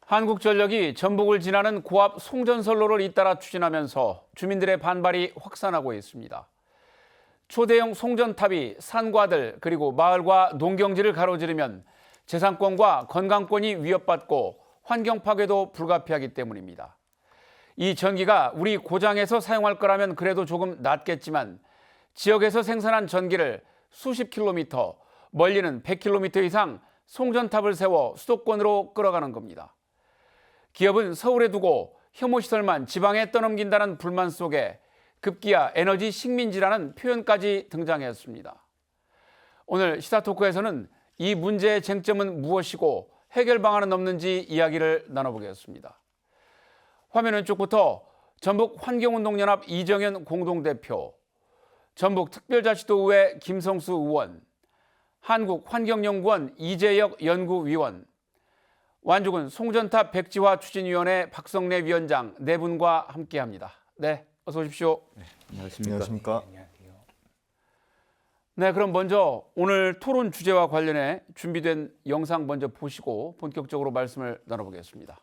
한국전력이 전북을 지나는 고압 송전선로를 잇따라 추진하면서 주민들의 반발이 확산하고 있습니다. 초대형 송전탑이 산과들 그리고 마을과 농경지를 가로지르면 재산권과 건강권이 위협받고 환경 파괴도 불가피하기 때문입니다. 이 전기가 우리 고장에서 사용할 거라면 그래도 조금 낫겠지만 지역에서 생산한 전기를 수십 킬로미터, 멀리는 100킬로미터 이상 송전탑을 세워 수도권으로 끌어가는 겁니다. 기업은 서울에 두고 혐오시설만 지방에 떠넘긴다는 불만 속에 급기야 에너지 식민지라는 표현까지 등장했습니다. 오늘 시사토크에서는 이 문제의 쟁점은 무엇이고 해결 방안은 없는지 이야기를 나눠보겠습니다. 화면 왼쪽부터 전북 환경운동연합 이정현 공동대표, 전북특별자치도의회 김성수 의원, 한국환경연구원 이재혁 연구위원, 완주군 송전탑 백지화 추진위원회 박성래 위원장 네 분과 함께합니다. 네, 어서 오십시오. 네, 안녕하십니까. 네, 그럼 먼저 오늘 토론 주제와 관련해 준비된 영상 먼저 보시고 본격적으로 말씀을 나눠보겠습니다.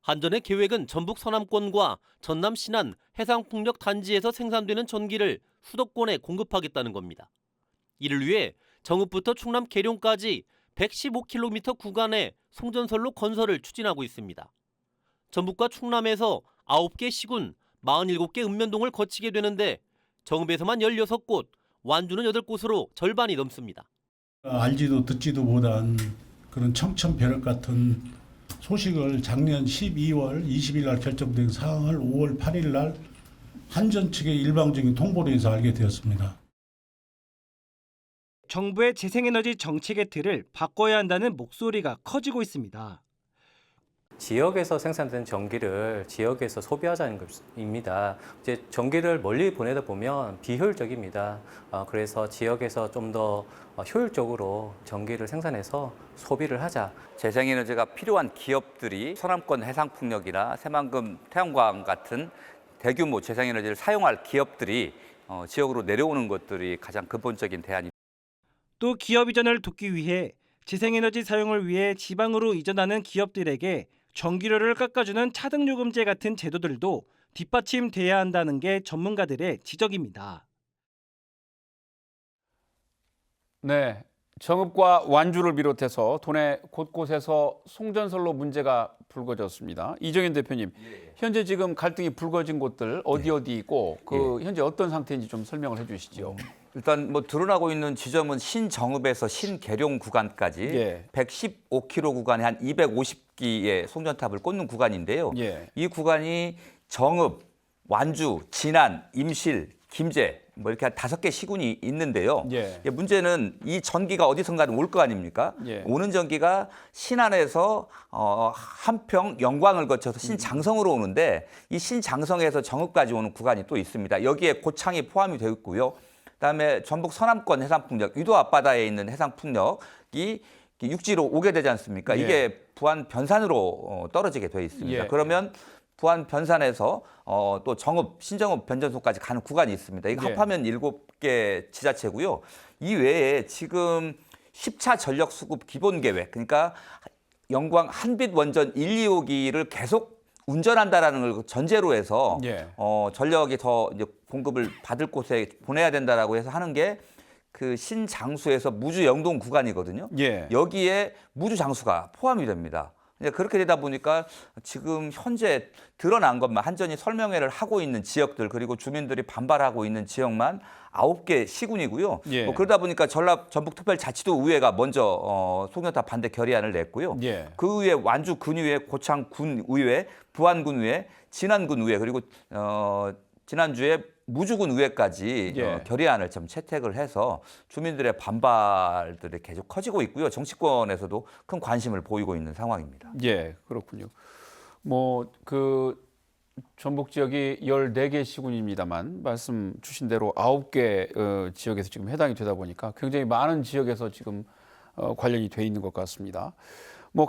한전의 계획은 전북 서남권과 전남 신안 해상풍력 단지에서 생산되는 전기를 수도권에 공급하겠다는 겁니다. 이를 위해 정읍부터 충남 계룡까지 115km 구간의 송전선로 건설을 추진하고 있습니다. 전북과 충남에서 9개 시군, 47개 읍면동을 거치게 되는데 정읍에서만 16곳, 완주는 8곳으로 절반이 넘습니다. 알지도 듣지도 못한 그런 청천벽력 같은 소식을 작년 12월 20일 날 결정된 사항을 5월 8일 날 한전 측의 일방적인 통보로 해서 알게 되었습니다. 정부의 재생에너지 정책의 틀을 바꿔야 한다는 목소리가 커지고 있습니다. 지역에서 생산된 전기를 지역에서 소비하자는 것입니다. 이제 전기를 멀리 보내다 보면 비효율적입니다. 그래서 지역에서 좀 더 효율적으로 전기를 생산해서 소비를 하자. 재생에너지가 필요한 기업들이 서남권 해상풍력이나 새만금 태양광 같은 대규모 재생에너지를 사용할 기업들이 지역으로 내려오는 것들이 가장 근본적인 대안이. 또 기업 이전을 돕기 위해 재생에너지 사용을 위해 지방으로 이전하는 기업들에게 전기료를 깎아주는 차등요금제 같은 제도들도 뒷받침돼야 한다는 게 전문가들의 지적입니다. 네, 정읍과 완주를 비롯해서 도내 곳곳에서 송전선로 문제가 불거졌습니다. 이정현 대표님, 현재 지금 갈등이 불거진 곳들 어디 있고 현재 어떤 상태인지 좀 설명을 해주시죠. 일단 드러나고 있는 지점은 신정읍에서 신계룡 구간까지 115km 구간에 한 250기의 송전탑을 꽂는 구간인데요. 이 구간이 정읍, 완주, 진안, 임실, 김제 이렇게 한 5개 시군이 있는데요. 문제는 이 전기가 어디선가는 올 거 아닙니까? 오는 전기가 신안에서 한평, 영광을 거쳐서 신장성으로 오는데 이 신장성에서 정읍까지 오는 구간이 또 있습니다. 여기에 고창이 포함이 되어 있고요. 그다음에 전북 서남권 해상풍력, 유도 앞바다에 있는 해상풍력이 육지로 오게 되지 않습니까? 이게 부안 변산으로 떨어지게 되어 있습니다. 그러면 부안 변산에서 또 정읍, 신정읍 변전소까지 가는 구간이 있습니다. 이거 합하면 7개 지자체고요. 이 외에 지금 10차 전력 수급 기본 계획, 그러니까 영광 한빛 원전 1, 2호기를 계속 운전한다라는 걸 전제로 해서 전력이 더 이제 공급을 받을 곳에 보내야 된다라고 해서 하는 게 그 신장수에서 무주 영동 구간이거든요. 여기에 무주 장수가 포함이 됩니다. 그렇게 되다 보니까 지금 현재 드러난 것만 한전이 설명회를 하고 있는 지역들 그리고 주민들이 반발하고 있는 지역만 9개 시군이고요. 그러다 보니까 전북특별자치도의회가 먼저 송전탑 반대 결의안을 냈고요. 그 위에 완주 군의회, 고창 군의회, 부안군의회, 진안군의회 그리고 지난주에 무주군 의회까지 결의안을 좀 채택을 해서 주민들의 반발들이 계속 커지고 있고요. 정치권에서도 큰 관심을 보이고 있는 상황입니다. 그렇군요. 전북 지역이 14개 시군입니다만 말씀 주신 대로 9개 지역에서 지금 해당이 되다 보니까 굉장히 많은 지역에서 지금 관련이 돼 있는 것 같습니다.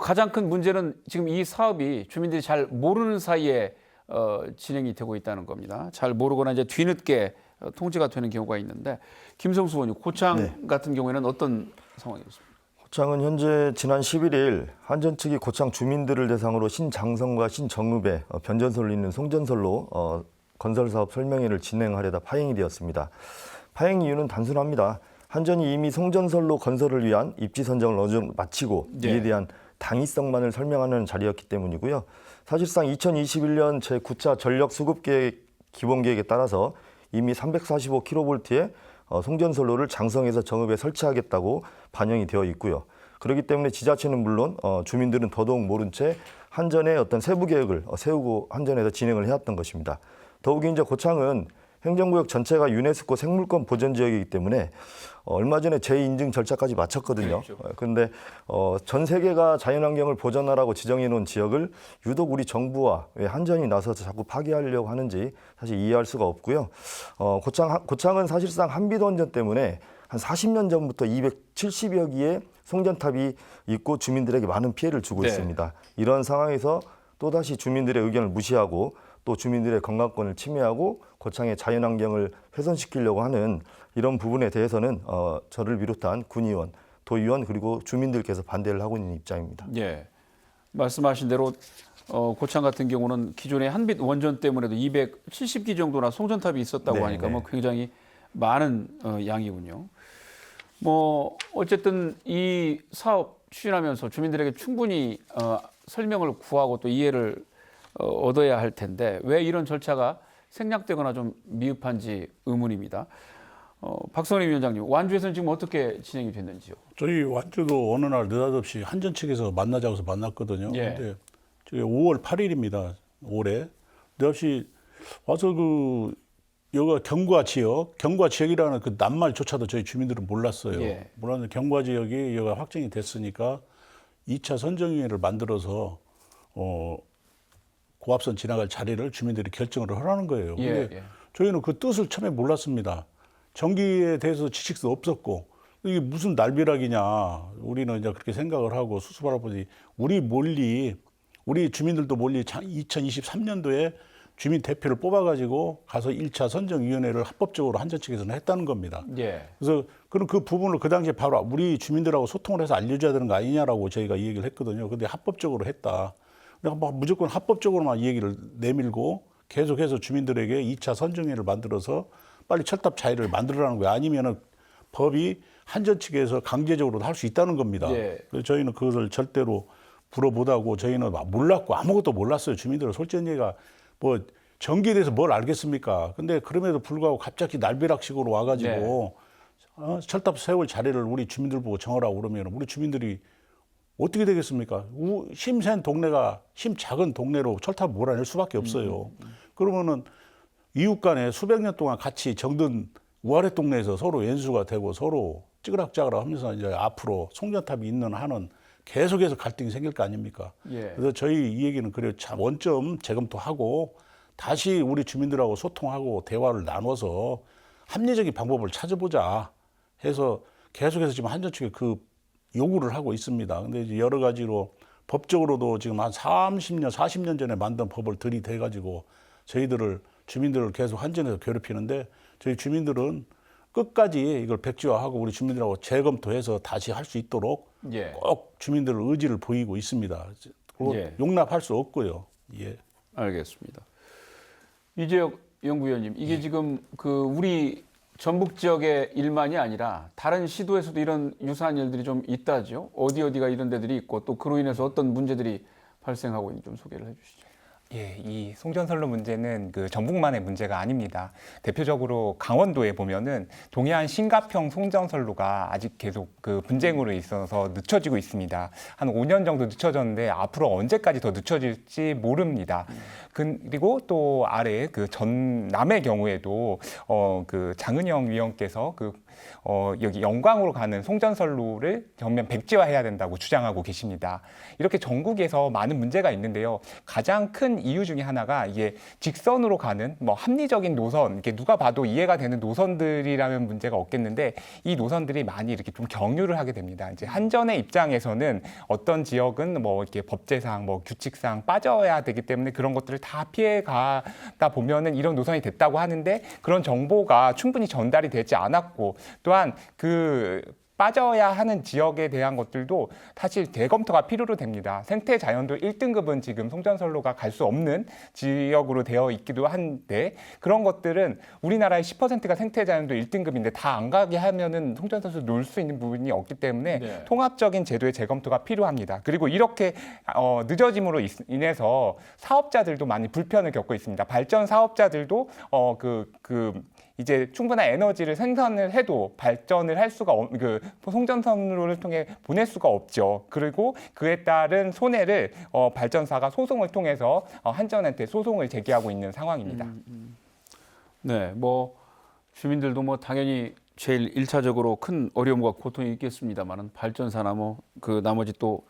가장 큰 문제는 지금 이 사업이 주민들이 잘 모르는 사이에 진행이 되고 있다는 겁니다. 잘 모르거나 이제 뒤늦게 통지가 되는 경우가 있는데 김성수 의원님, 고창 같은 경우에는 어떤 상황이었습니까? 고창은 현재 지난 11일 한전 측이 고창 주민들을 대상으로 신장성과 신정읍에 변전설로 있는 송전설로 건설사업 설명회를 진행하려다 파행이 되었습니다. 파행 이유는 단순합니다. 한전이 이미 송전설로 건설을 위한 입지 선정을 어느 정도 마치고 이에 대한 당위성만을 설명하는 자리였기 때문이고요. 사실상 2021년 제9차 전력수급계획 기본계획에 따라서 이미 345kV의 송전선로를 장성에서 정읍에 설치하겠다고 반영이 되어 있고요. 그렇기 때문에 지자체는 물론 주민들은 더더욱 모른 채 한전의 어떤 세부 계획을 세우고 한전에서 진행을 해왔던 것입니다. 더욱이 이제 고창은 행정구역 전체가 유네스코 생물권 보전 지역이기 때문에 얼마 전에 재인증 절차까지 마쳤거든요. 그런데 전 세계가 자연환경을 보전하라고 지정해 놓은 지역을 유독 우리 정부와 왜 한전이 나서서 자꾸 파괴하려고 하는지 사실 이해할 수가 없고요. 고창은 사실상 한비도원전 때문에 한 40년 전부터 270여 기의 송전탑이 있고 주민들에게 많은 피해를 주고 있습니다. 이런 상황에서 또다시 주민들의 의견을 무시하고 또 주민들의 건강권을 침해하고 고창의 자연환경을 훼손시키려고 하는 이런 부분에 대해서는 저를 비롯한 군의원, 도의원 그리고 주민들께서 반대를 하고 있는 입장입니다. 예, 말씀하신 대로 고창 같은 경우는 기존의 한빛 원전 때문에도 270기 정도나 송전탑이 있었다고 하니까 뭐 굉장히 많은 양이군요. 뭐 어쨌든 이 사업 추진하면서 주민들에게 충분히 설명을 구하고 또 이해를 얻어야 할 텐데 왜 이런 절차가 생략되거나 좀 미흡한지 의문입니다. 박성림 위원장님, 완주에서는 지금 어떻게 진행이 됐는지요? 저희 완주도 어느 날 느닷없이 한전 측에서 만나자고 해서 만났거든요. 근데 저게 5월 8일입니다. 올해. 느닷없이 와서 여기가 경과 지역이라는 그 낱말조차도 저희 주민들은 몰랐어요. 몰랐는데 경과 지역이 여기가 확정이 됐으니까 2차 선정위원회를 만들어서 고압선 지나갈 자리를 주민들이 결정을 하라는 거예요. 근데 저희는 그 뜻을 처음에 몰랐습니다. 전기에 대해서 지식도 없었고 이게 무슨 날벼락이냐 우리는 이제 그렇게 생각을 하고 수습하다 보니 우리 주민들도 몰리 2023년도에 주민 대표를 뽑아가지고 가서 1차 선정위원회를 합법적으로 한전 측에서는 했다는 겁니다. 그래서 그럼 그 부분을 그 당시에 바로 우리 주민들하고 소통을 해서 알려줘야 되는 거 아니냐라고 저희가 이 얘기를 했거든요. 근데 합법적으로 했다. 그러니까 무조건 합법적으로만 이 얘기를 내밀고 계속해서 주민들에게 2차 선정위를 만들어서 빨리 철탑 자리를 만들어라는 거예요. 아니면은 법이 한전 측에서 강제적으로 할 수 있다는 겁니다. 그래서 저희는 그것을 절대로 불어 못하고 저희는 몰랐고 아무것도 몰랐어요. 주민들은 솔직히 얘기가 뭐 전기에 대해서 뭘 알겠습니까? 근데 그럼에도 불구하고 갑자기 날벼락식으로 와가지고 철탑 세울 자리를 우리 주민들 보고 정하라고 그러면 우리 주민들이 어떻게 되겠습니까? 힘센 동네가 힘 작은 동네로 철탑을 몰아낼 수밖에 없어요. 그러면은 이웃 간에 수백 년 동안 같이 정든 우아래 동네에서 서로 연수가 되고 서로 찌그락짜그락 하면서 이제 앞으로 송전탑이 있는 한은 계속해서 갈등이 생길 거 아닙니까? 그래서 저희 이 얘기는 그래요. 참 원점 재검토하고 다시 우리 주민들하고 소통하고 대화를 나눠서 합리적인 방법을 찾아보자 해서 계속해서 지금 한전 측에 그 요구를 하고 있습니다. 근데 이제 여러 가지로 법적으로도 지금 한 30년, 40년 전에 만든 법을 들이대가지고 주민들을 계속 한전에서 괴롭히는데 저희 주민들은 끝까지 이걸 백지화하고 우리 주민들하고 재검토해서 다시 할 수 있도록 꼭 주민들의 의지를 보이고 있습니다. 용납할 수 없고요. 알겠습니다. 이재혁 연구위원님, 이게 지금 우리 전북 지역의 일만이 아니라 다른 시도에서도 이런 유사한 일들이 좀 있다죠. 어디가 이런 데들이 있고 또 그로 인해서 어떤 문제들이 발생하고 있는지 좀 소개를 해주시죠. 예, 이 송전선로 문제는 전북만의 문제가 아닙니다. 대표적으로 강원도에 보면은 동해안 신갑형 송전선로가 아직 계속 분쟁으로 있어서 늦춰지고 있습니다. 한 5년 정도 늦춰졌는데 앞으로 언제까지 더 늦춰질지 모릅니다. 그리고 또 아래 전남의 경우에도 장은영 위원께서 여기 영광으로 가는 송전선로를 전면 백지화해야 된다고 주장하고 계십니다. 이렇게 전국에서 많은 문제가 있는데요. 가장 큰 이유 중에 하나가 이게 직선으로 가는 합리적인 노선, 이렇게 누가 봐도 이해가 되는 노선들이라면 문제가 없겠는데 이 노선들이 많이 이렇게 좀 경유를 하게 됩니다. 이제 한전의 입장에서는 어떤 지역은 이렇게 법제상, 규칙상 빠져야 되기 때문에 그런 것들을 다 피해가다 보면은 이런 노선이 됐다고 하는데 그런 정보가 충분히 전달이 되지 않았고 또한 빠져야 하는 지역에 대한 것들도 사실 재검토가 필요로 됩니다. 생태 자연도 1등급은 지금 송전선로가 갈 수 없는 지역으로 되어 있기도 한데 그런 것들은 우리나라의 10%가 생태 자연도 1등급인데 다 안 가게 하면은 송전선로 놓을 수 있는 부분이 없기 때문에 네. 통합적인 제도의 재검토가 필요합니다. 그리고 이렇게 늦어짐으로 인해서 사업자들도 많이 불편을 겪고 있습니다. 발전 사업자들도 이제 충분한 에너지를 생산을 해도 발전을 할 수가 송전선로를 통해 보낼 수가 없죠. 그리고 그에 따른 손해를 발전사가 소송을 통해서 한전한테 소송을 제기하고 있는 상황입니다. 네, 뭐 주민들도 뭐 당연히 제일 1차적으로 큰 어려움과 고통이 있겠습니다만은 발전사나 뭐 그 나머지 또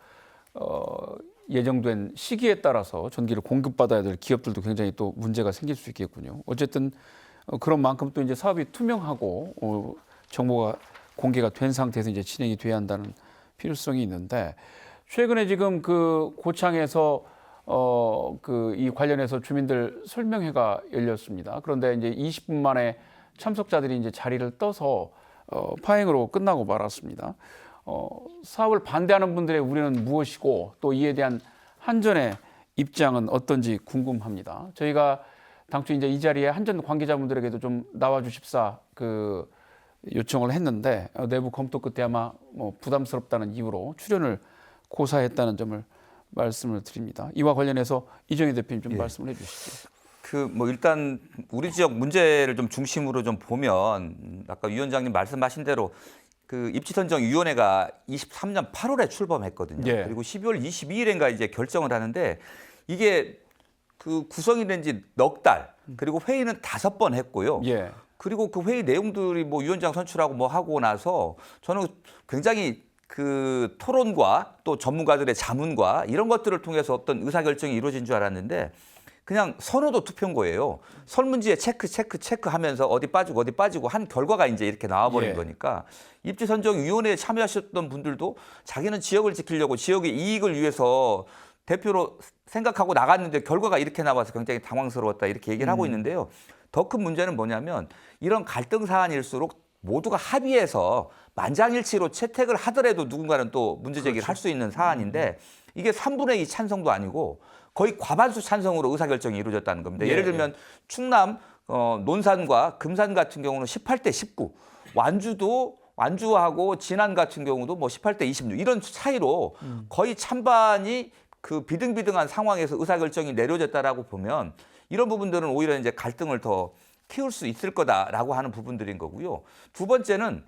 예정된 시기에 따라서 전기를 공급받아야 될 기업들도 굉장히 또 문제가 생길 수 있겠군요. 어쨌든 그런 만큼 또 이제 사업이 투명하고 정보가 공개가 된 상태에서 이제 진행이 돼야 한다는 필요성이 있는데 최근에 지금 그 고창에서 이 관련해서 주민들 설명회가 열렸습니다. 그런데 이제 20분 만에 참석자들이 이제 자리를 떠서 파행으로 끝나고 말았습니다. 사업을 반대하는 분들의 우려는 무엇이고 또 이에 대한 한전의 입장은 어떤지 궁금합니다. 저희가 당초 이제 이 자리에 한전 관계자분들에게도 좀 나와 주십사 요청을 했는데 내부 검토 끝에 아마 뭐 부담스럽다는 이유로 출연을 고사했다는 점을 말씀을 드립니다. 이와 관련해서 이정희 대표님 좀 말씀을 해주시죠. 일단 우리 지역 문제를 좀 중심으로 좀 보면 아까 위원장님 말씀하신 대로 그 입지선정위원회가 23년 8월에 출범했거든요. 예. 그리고 12월 22일인가 이제 결정을 하는데 이게 그 구성이 된 지 넉 달, 그리고 회의는 5번 했고요. 예. 그리고 그 회의 내용들이 뭐 위원장 선출하고 뭐 하고 나서 저는 굉장히 그 토론과 또 전문가들의 자문과 이런 것들을 통해서 어떤 의사결정이 이루어진 줄 알았는데 그냥 선호도 투표인 거예요. 설문지에 체크 하면서 어디 빠지고 한 결과가 이제 이렇게 나와버린 거니까 입지선정위원회에 참여하셨던 분들도 자기는 지역을 지키려고 지역의 이익을 위해서 대표로 생각하고 나갔는데 결과가 이렇게 나와서 굉장히 당황스러웠다 이렇게 얘기를 하고 있는데요. 더 큰 문제는 뭐냐면 이런 갈등 사안일수록 모두가 합의해서 만장일치로 채택을 하더라도 누군가는 또 문제 제기를 할 수 있는 사안인데 이게 3분의 2 찬성도 아니고 거의 과반수 찬성으로 의사결정이 이루어졌다는 겁니다. 예를 들면 충남 논산과 금산 같은 경우는 18대 19, 완주하고 진안 같은 경우도 뭐 18대 26 이런 차이로 거의 찬반이 그 비등비등한 상황에서 의사결정이 내려졌다라고 보면 이런 부분들은 오히려 이제 갈등을 더 키울 수 있을 거다라고 하는 부분들인 거고요. 두 번째는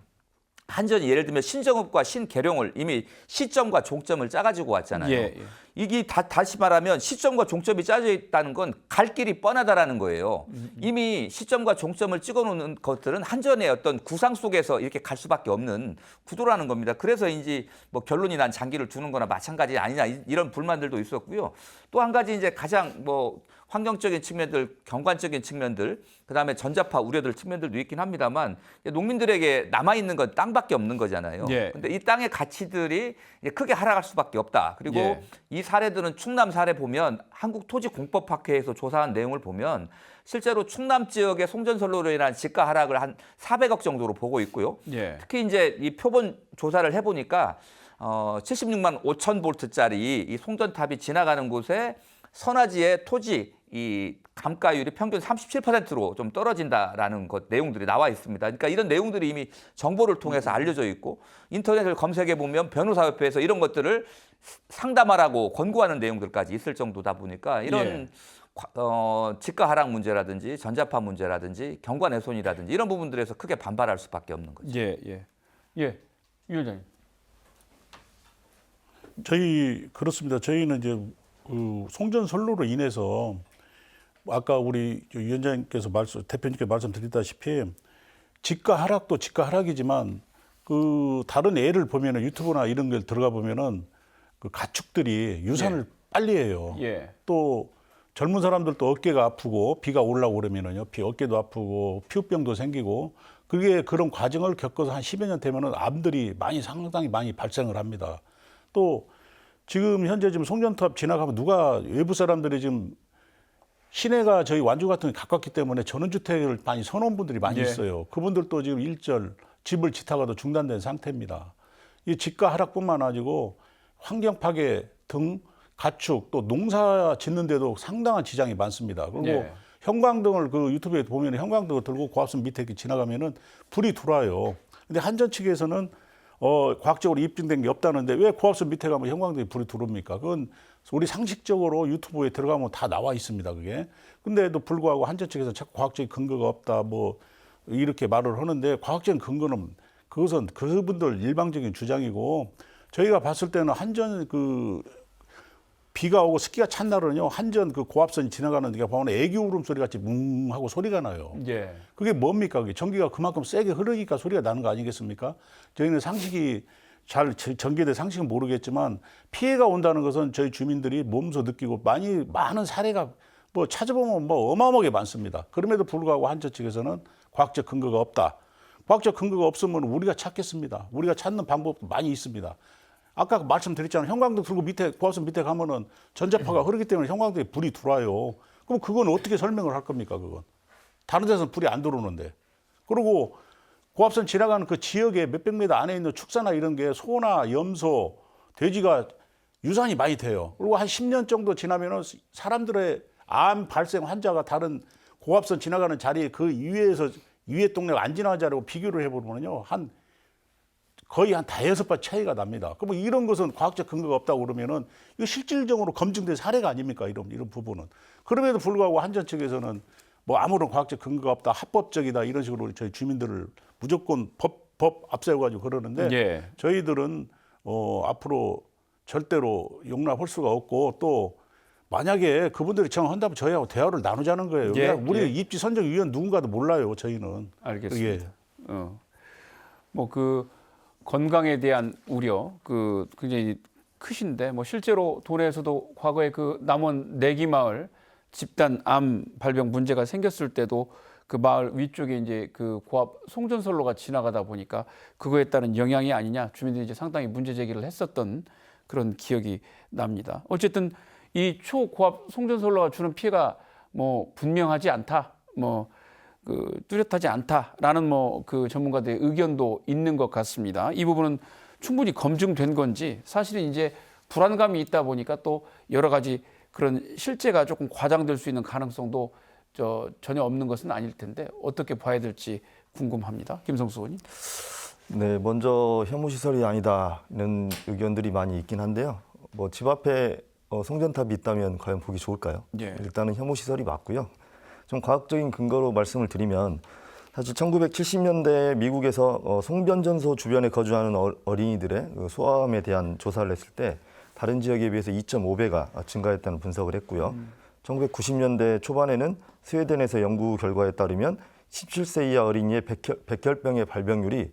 한전이 예를 들면 신정읍과 신계룡을 이미 시점과 종점을 짜가지고 왔잖아요. 이게 다시 말하면 시점과 종점이 짜져 있다는 건 갈 길이 뻔하다라는 거예요. 이미 시점과 종점을 찍어놓는 것들은 한전의 어떤 구상 속에서 이렇게 갈 수밖에 없는 구도라는 겁니다. 그래서인지 뭐 결론이 난 장기를 두는 거나 마찬가지 아니냐 이런 불만들도 있었고요. 또 한 가지 이제 가장 뭐 환경적인 측면들, 경관적인 측면들, 그다음에 전자파 우려들 측면들도 있긴 합니다만 농민들에게 남아있는 건 땅밖에 없는 거잖아요. 근데 이 땅의 가치들이 이제 크게 하락할 수밖에 없다. 그리고 이 사례들은 충남 사례 보면 한국토지공법학회에서 조사한 내용을 보면 실제로 충남 지역의 송전선로로 인한 지가 하락을 한 400억 정도로 보고 있고요. 특히 이제 이 표본 조사를 해보니까 76만 5천 볼트짜리 이 송전탑이 지나가는 곳에 선화지의 토지 이 감가율이 평균 37%로 좀 떨어진다라는 것 내용들이 나와 있습니다. 그러니까 이런 내용들이 이미 정보를 통해서 알려져 있고 인터넷을 검색해 보면 변호사협회에서 이런 것들을 상담하라고 권고하는 내용들까지 있을 정도다 보니까 이런 지가 하락 문제라든지 전자파 문제라든지 경관훼손이라든지 이런 부분들에서 크게 반발할 수밖에 없는 거죠. 예, 위원장님. 그렇습니다. 저희는 이제 송전선로로 인해서 아까 우리 위원장님께서 대표님께 말씀드렸다시피 지가 하락도 지가 하락이지만 그 다른 예를 보면은 유튜브나 이런 걸 들어가 보면은 그 가축들이 유산을 빨리 해요. 또 젊은 사람들도 어깨가 아프고 비가 올라오고 그러면은요, 어깨도 아프고 피부병도 생기고 그게 그런 과정을 겪어서 한 10여 년 되면은 암들이 상당히 많이 발생을 합니다. 또 지금 현재 지금 송전탑 지나가면 외부 사람들이 지금 시내가 저희 완주 같은 게 가깝기 때문에 전원주택을 많이 선호한 분들이 많이 있어요. 그분들도 지금 일절 집을 짓다가도 중단된 상태입니다. 이 집가 하락뿐만 아니고 환경 파괴 등 가축 또 농사 짓는데도 상당한 지장이 많습니다. 그리고 예. 형광등을 그 유튜브에 보면 형광등을 들고 고압선 밑에 이렇게 지나가면은 불이 들어와요. 근데 한전 측에서는 과학적으로 입증된 게 없다는데 왜 고압선 밑에 가면 형광등이 불이 들어옵니까? 그건 우리 상식적으로 유튜브에 들어가면 다 나와 있습니다. 그게. 근데도 불구하고 한전 측에서 자꾸 과학적인 근거가 없다 뭐 이렇게 말을 하는데 과학적인 근거는 그것은 그분들 일방적인 주장이고 저희가 봤을 때는 한전 그 비가 오고 습기가 찬 날은요 한전 그 고압선이 지나가는 데 보면 애기 울음소리 같이 뭉 하고 소리가 나요. 예. 그게 뭡니까? 그게 전기가 그만큼 세게 흐르니까 소리가 나는 거 아니겠습니까? 저희는 상식이 잘 전개돼 상식은 모르겠지만 피해가 온다는 것은 저희 주민들이 몸소 느끼고 많은 사례가 뭐 찾아보면 뭐 어마어마하게 많습니다. 그럼에도 불구하고 한전 측에서는 과학적 근거가 없다. 과학적 근거가 없으면 우리가 찾겠습니다. 우리가 찾는 방법도 많이 있습니다. 아까 말씀드렸잖아요. 형광등 들고 밑에 고압선 밑에 가면은 전자파가 흐르기 때문에 형광등에 불이 들어와요. 그럼 그건 어떻게 설명을 할 겁니까? 그건 다른 데서는 불이 안 들어오는데. 그리고 고압선 지나가는 그 지역에 몇백 미터 안에 있는 축사나 이런 게 소나 염소, 돼지가 유산이 많이 돼요. 그리고 한 10년 정도 지나면은 사람들의 암 발생 환자가 다른 고압선 지나가는 자리에 그 위에 동네가 안 지나간 자리하고 비교를 해보면요. 거의 한 5배 차이가 납니다. 그럼 이런 것은 과학적 근거가 없다고 그러면은 이거 실질적으로 검증된 사례가 아닙니까? 이런 부분은. 그럼에도 불구하고 한전 측에서는 뭐 아무런 과학적 근거가 없다, 합법적이다 이런 식으로 저희 주민들을 무조건 법 앞세워가지고 그러는데 예. 저희들은 앞으로 절대로 용납할 수가 없고 또 만약에 그분들이 정한다면 저희하고 대화를 나누자는 거예요. 예, 우리 예. 입지선정위원 누군가도 몰라요. 저희는. 알겠습니다. 예. 뭐 그 건강에 대한 우려 그 굉장히 크신데 뭐 실제로 도내에서도 과거에 그 남원 내기마을 집단 암 발병 문제가 생겼을 때도 그 마을 위쪽에 이제 그 고압 송전선로가 지나가다 보니까 그거에 따른 영향이 아니냐 주민들이 이제 상당히 문제 제기를 했었던 그런 기억이 납니다. 어쨌든 이 초고압 송전선로가 주는 피해가 뭐 분명하지 않다, 뭐 그 뚜렷하지 않다라는 뭐 그 전문가들의 의견도 있는 것 같습니다. 이 부분은 충분히 검증된 건지 사실은 이제 불안감이 있다 보니까 또 여러 가지 그런 실제가 조금 과장될 수 있는 가능성도 전혀 없는 것은 아닐 텐데 어떻게 봐야 될지 궁금합니다. 김성수 의원님. 네, 먼저 혐오시설이 아니다는 의견들이 많이 있긴 한데요. 뭐 집 앞에 송전탑이 있다면 과연 보기 좋을까요? 예. 일단은 혐오시설이 맞고요. 좀 과학적인 근거로 말씀을 드리면 사실 1970년대 미국에서 송변전소 주변에 거주하는 어린이들의 소아암에 대한 조사를 했을 때 다른 지역에 비해서 2.5배가 증가했다는 분석을 했고요. 1990년대 초반에는 스웨덴에서 연구 결과에 따르면 17세 이하 어린이의 백혈병의 발병률이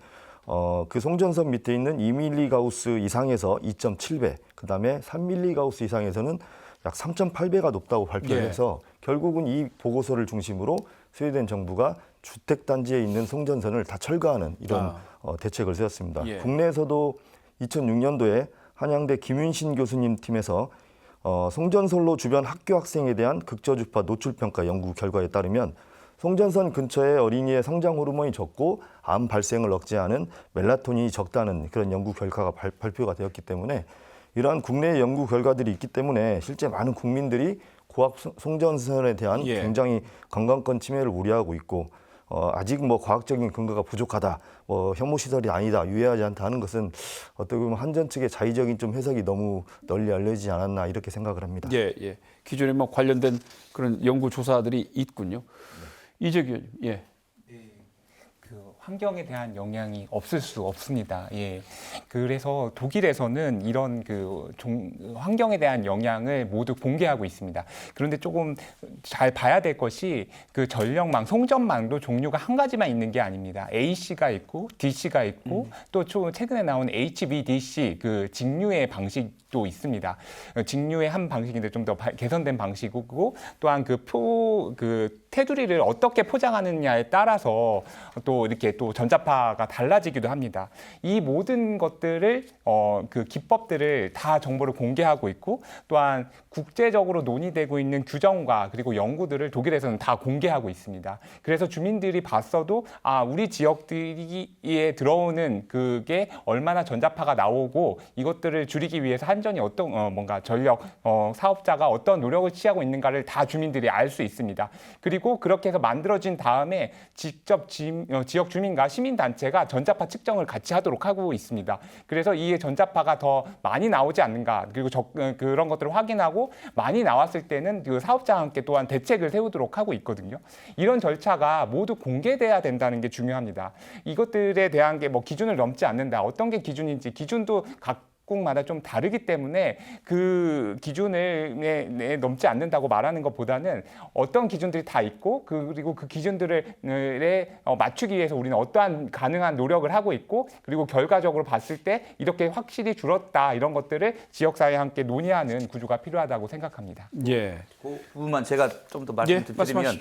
그 송전선 밑에 있는 2밀리가우스 이상에서 2.7배, 그 다음에 3밀리가우스 이상에서는 약 3.8배가 높다고 발표해서 결국은 이 보고서를 중심으로 스웨덴 정부가 주택단지에 있는 송전선을 다 철거하는 이런 대책을 세웠습니다. 예. 국내에서도 2006년도에 한양대 김윤신 교수님 팀에서 송전선로 주변 학교 학생에 대한 극저주파 노출평가 연구 결과에 따르면 송전선 근처에 어린이의 성장 호르몬이 적고 암 발생을 억제하는 멜라토닌이 적다는 그런 연구 결과가 발표가 되었기 때문에 이러한 국내 연구 결과들이 있기 때문에 실제 많은 국민들이 고압 송전선에 대한 예. 굉장히 건강권 침해를 우려하고 있고 아직 뭐 과학적인 근거가 부족하다, 혐오 시설이 아니다, 유해하지 않다 하는 것은 어떻게 보면 한전 측의 자의적인 좀 해석이 너무 널리 알려지지 않았나 이렇게 생각을 합니다. 예, 예. 기존에 뭐 관련된 그런 연구 조사들이 있군요. 네. 이재규 의원님. 예. 그 환경에 대한 영향이 없을 수 없습니다. 예. 그래서 독일에서는 이런 환경에 대한 영향을 모두 공개하고 있습니다. 그런데 조금 잘 봐야 될 것이 그 전력망, 송전망도 종류가 한 가지만 있는 게 아닙니다. AC가 있고 DC가 있고 또 최근에 나온 HVDC 그 직류의 방식도 있습니다. 직류의 한 방식인데 좀 더 개선된 방식이고 또한 테두리를 어떻게 포장하느냐에 따라서 또 이렇게 또 전자파가 달라지기도 합니다. 이 모든 것들을 그 기법들을 다 정보를 공개하고 있고 또한 국제적으로 논의되고 있는 규정과 그리고 연구들을 독일에서는 다 공개하고 있습니다. 그래서 주민들이 봤어도 우리 지역들에 들어오는 그게 얼마나 전자파가 나오고 이것들을 줄이기 위해서 한전이 어떤 뭔가 전력 사업자가 어떤 노력을 취하고 있는가를 다 주민들이 알 수 있습니다. 그리고 그렇게 해서 만들어진 다음에 직접 지역 주민과 시민단체가 전자파 측정을 같이 하도록 하고 있습니다. 그래서 이 전자파가 더 많이 나오지 않는가 그리고 그런 것들을 확인하고 많이 나왔을 때는 그 사업자와 함께 또한 대책을 세우도록 하고 있거든요. 이런 절차가 모두 공개돼야 된다는 게 중요합니다. 이것들에 대한 게 뭐 기준을 넘지 않는다. 어떤 게 기준인지 기준도 각국마다 좀 다르기 때문에 그 기준을 넘지 않는다고 말하는 것보다는 어떤 기준들이 다 있고 그리고 그 기준들을 맞추기 위해서 우리는 어떠한 가능한 노력을 하고 있고 그리고 결과적으로 봤을 때 이렇게 확실히 줄었다 이런 것들을 지역사회와 함께 논의하는 구조가 필요하다고 생각합니다. 예. 그 부분만 제가 좀 더 말씀드리면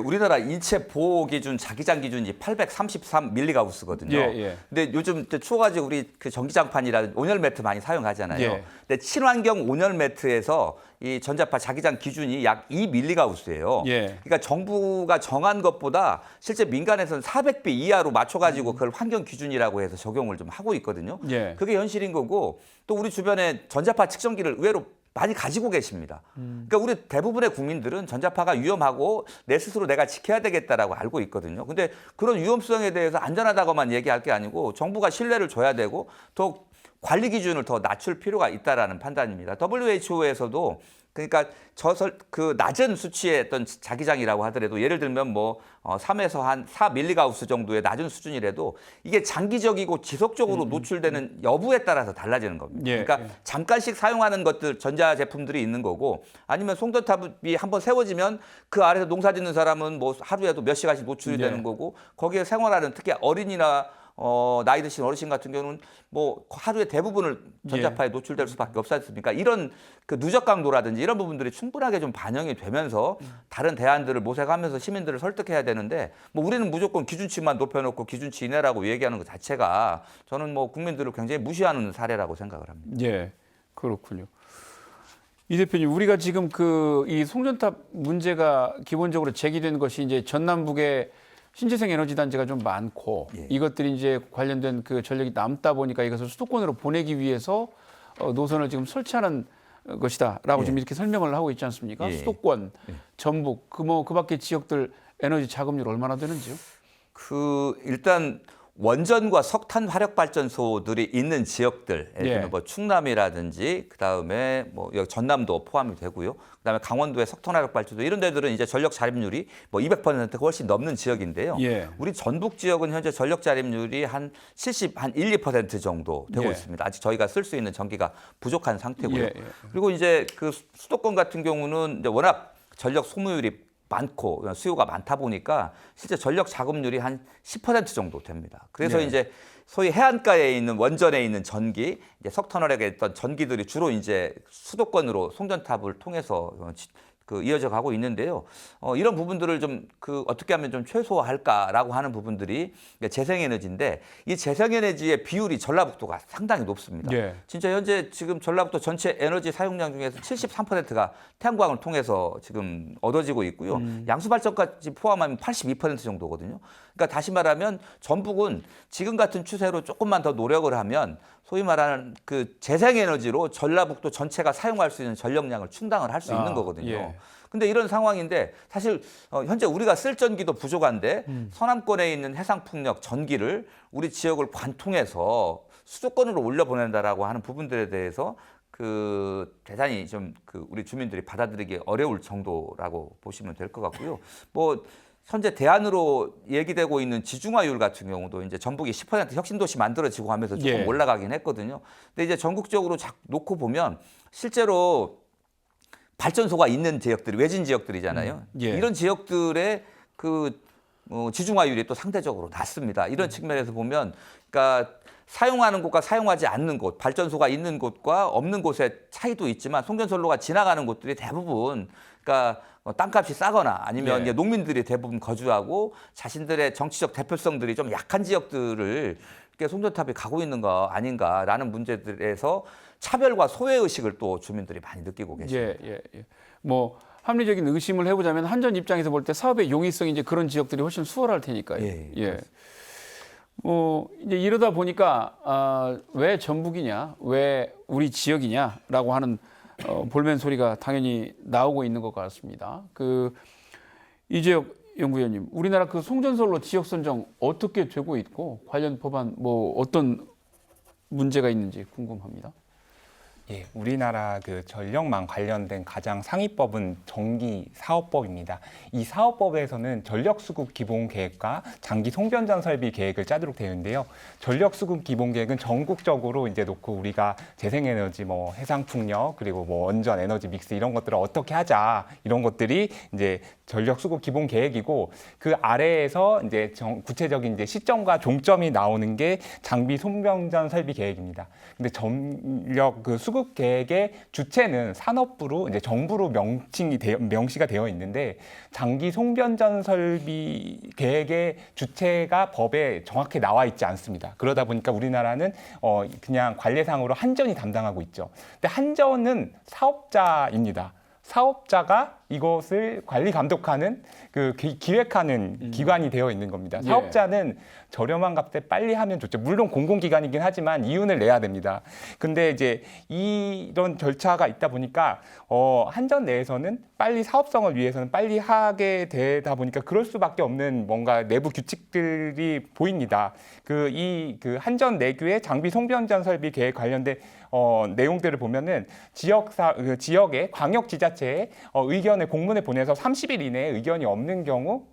우리나라 인체 보호 기준 자기장 기준이 833mHz거든요. 근데 요즘 추워가지고 우리 그 전기장판이라 온열 매트 많이 사용하잖아요. 근데 친환경 온열 매트에서 이 전자파 자기장 기준이 약 2mHz예요. 그러니까 정부가 정한 것보다 실제 민간에서는 400배 이하로 맞춰가지고 그걸 환경 기준이라고 해서 적용을 좀 하고 있거든요. 그게 현실인 거고 또 우리 주변에 전자파 측정기를 의외로 많이 가지고 계십니다. 그러니까 우리 대부분의 국민들은 전자파가 위험하고 내 스스로 내가 지켜야 되겠다라고 알고 있거든요. 근데 그런 위험성에 대해서 안전하다고만 얘기할 게 아니고 정부가 신뢰를 줘야 되고 더 관리 기준을 더 낮출 필요가 있다라는 판단입니다. WHO에서도 그러니까 그 낮은 수치의 어떤 자기장이라고 하더라도 예를 들면 뭐 3에서 한 4mHz 정도의 낮은 수준이라도 이게 장기적이고 지속적으로 노출되는 여부에 따라서 달라지는 겁니다. 그러니까 잠깐씩 사용하는 것들 전자 제품들이 있는 거고 아니면 송전탑이 한번 세워지면 그 아래서 농사 짓는 사람은 뭐 하루에도 몇 시간씩 노출이 되는 거고 거기에 생활하는 특히 어린이나 나이 드신 어르신 같은 경우는 뭐 하루에 대부분을 전자파에 노출될 수밖에 없지 않습니까? 이런 그 누적 강도라든지 이런 부분들이 충분하게 좀 반영이 되면서 다른 대안들을 모색하면서 시민들을 설득해야 되는데 뭐 우리는 무조건 기준치만 높여놓고 기준치 이내라고 얘기하는 것 자체가 저는 뭐 국민들을 굉장히 무시하는 사례라고 생각을 합니다. 예, 그렇군요. 이 대표님, 우리가 지금 이 송전탑 문제가 기본적으로 제기된 것이 이제 전남북에 신재생 에너지 단지가 좀 많고 이것들이 이제 관련된 그 전력이 남다 보니까 이것을 수도권으로 보내기 위해서 노선을 지금 설치하는 것이다라고 지금 이렇게 설명을 하고 있지 않습니까? 수도권, 전북, 그 밖에 지역들 에너지 자금률 얼마나 되는지요? 일단 원전과 석탄 화력 발전소들이 있는 지역들, 예를 들면 뭐 충남이라든지 그다음에 뭐 여기 전남도 포함이 되고요. 그다음에 강원도의 석탄 화력 발전소 이런 데들은 이제 전력 자립률이 뭐 200%가 훨씬 넘는 지역인데요. 우리 전북 지역은 현재 전력 자립률이 한 1, 2% 정도 되고 있습니다. 아직 저희가 쓸 수 있는 전기가 부족한 상태고요. 그리고 이제 그 수도권 같은 경우는 이제 워낙 전력 소모율이 많고 수요가 많다 보니까 실제 전력 자급률이 한 10% 정도 됩니다. 그래서 이제 소위 해안가에 있는 원전에 있는 전기, 이제 석탄화력에 있던 전기들이 주로 이제 수도권으로 송전탑을 통해서 이어져 가고 있는데요. 이런 부분들을 좀 어떻게 하면 좀 최소화할까라고 하는 부분들이 재생에너지인데 이 재생에너지의 비율이 전라북도가 상당히 높습니다. 진짜 현재 지금 전라북도 전체 에너지 사용량 중에서 73%가 태양광을 통해서 지금 얻어지고 있고요. 양수발전까지 포함하면 82% 정도거든요. 그러니까 다시 말하면 전북은 지금 같은 추세로 조금만 더 노력을 하면 소위 말하는 그 재생에너지로 전라북도 전체가 사용할 수 있는 전력량을 충당을 할 수 있는 거거든요. 근데 이런 상황인데 사실 현재 우리가 쓸 전기도 부족한데 서남권에 있는 해상풍력 전기를 우리 지역을 관통해서 수도권으로 올려보낸다라고 하는 부분들에 대해서 대단히 좀 우리 주민들이 받아들이기 어려울 정도라고 보시면 될 것 같고요. 뭐 현재 대안으로 얘기되고 있는 지중화율 같은 경우도 이제 전북이 10% 혁신도시 만들어지고 하면서 조금 올라가긴 했거든요. 근데 이제 전국적으로 놓고 보면 실제로 발전소가 있는 지역들이 외진 지역들이잖아요. 이런 지역들의 지중화율이 또 상대적으로 낮습니다. 이런 측면에서 보면 그러니까 사용하는 곳과 사용하지 않는 곳, 발전소가 있는 곳과 없는 곳의 차이도 있지만 송전선로가 지나가는 곳들이 대부분 그러니까 땅값이 싸거나 아니면 예. 이제 농민들이 대부분 거주하고 자신들의 정치적 대표성들이 좀 약한 지역들을 이렇게 송전탑이 가고 있는 거 아닌가라는 문제들에서 차별과 소외 의식을 또 주민들이 많이 느끼고 계십니다. 예. 뭐 합리적인 의심을 해보자면 한전 입장에서 볼 때 사업의 용이성이 이제 그런 지역들이 훨씬 수월할 테니까요. 예. 뭐 이제 이러다 보니까 왜 전북이냐, 왜 우리 지역이냐라고 하는 볼멘 소리가 당연히 나오고 있는 것 같습니다. 이재혁 연구위원님, 우리나라 그 송전솔로 지역 선정 어떻게 되고 있고 관련 법안 뭐 어떤 문제가 있는지 궁금합니다. 예, 우리나라 그 전력망 관련된 가장 상위법은 전기사업법입니다. 이 사업법에서는 전력수급 기본계획과 장기 송변전 설비 계획을 짜도록 되어 있는데요. 전력수급 기본계획은 전국적으로 이제 놓고 우리가 재생에너지, 뭐 해상풍력, 그리고 뭐 원전 에너지 믹스 이런 것들을 어떻게 하자 이런 것들이 이제 전력수급 기본계획이고, 그 아래에서 이제 구체적인 이제 시점과 종점이 나오는 게 장비 송변전 설비 계획입니다. 근데 전력 그 수급 계획의 주체는 산업부로 이제 정부로 명시가 되어 있는데, 장기 송변전 설비 계획의 주체가 법에 정확히 나와 있지 않습니다. 그러다 보니까 우리나라는 그냥 관례상으로 한전이 담당하고 있죠. 근데 한전은 사업자입니다. 사업자가 이것을 관리 감독하는 기획하는 기관이 되어 있는 겁니다. 사업자는 저렴한 값에 빨리 하면 좋죠. 물론 공공기관이긴 하지만 이윤을 내야 됩니다. 근데 이제 이런 절차가 있다 보니까 한전 내에서는 빨리 사업성을 위해서는 빨리 하게 되다 보니까 그럴 수밖에 없는 뭔가 내부 규칙들이 보입니다. 그 한전 내규의 장비 송변전 설비 계획 관련된 내용들을 보면은 지역의 광역지자체에 의견을 공문에 보내서 30일 이내에 의견이 없는 경우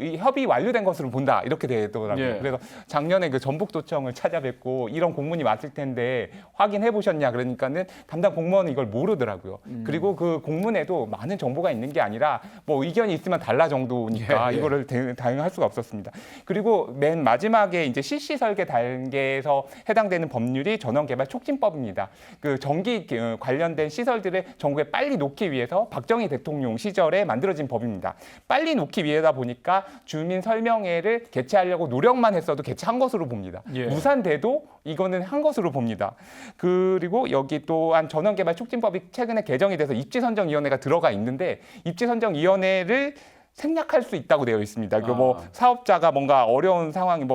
이 협의 완료된 것으로 본다 이렇게 되더라고요. 예. 그래서 작년에 그 전북도청을 찾아뵙고 이런 공문이 왔을 텐데 확인해 보셨냐 그러니까는 담당 공무원은 이걸 모르더라고요. 그리고 그 공문에도 많은 정보가 있는 게 아니라 뭐 의견이 있으면 달라 정도니까 이거를 대응할 수가 없었습니다. 그리고 맨 마지막에 이제 실시 설계 단계에서 해당되는 법률이 전원개발촉진법입니다. 그 전기 관련된 시설들을 전국에 빨리 놓기 위해서 박정희 대통령 시절에 만들어진 법입니다. 빨리 놓기 위해다 보니까 주민 설명회를 개최하려고 노력만 했어도 개최한 것으로 봅니다. 무산돼도 이거는 한 것으로 봅니다. 그리고 여기 또한 전원개발촉진법이 최근에 개정이 돼서 입지선정위원회가 들어가 있는데, 입지선정위원회를 생략할 수 있다고 되어 있습니다. 뭐 사업자가 뭔가 어려운 상황이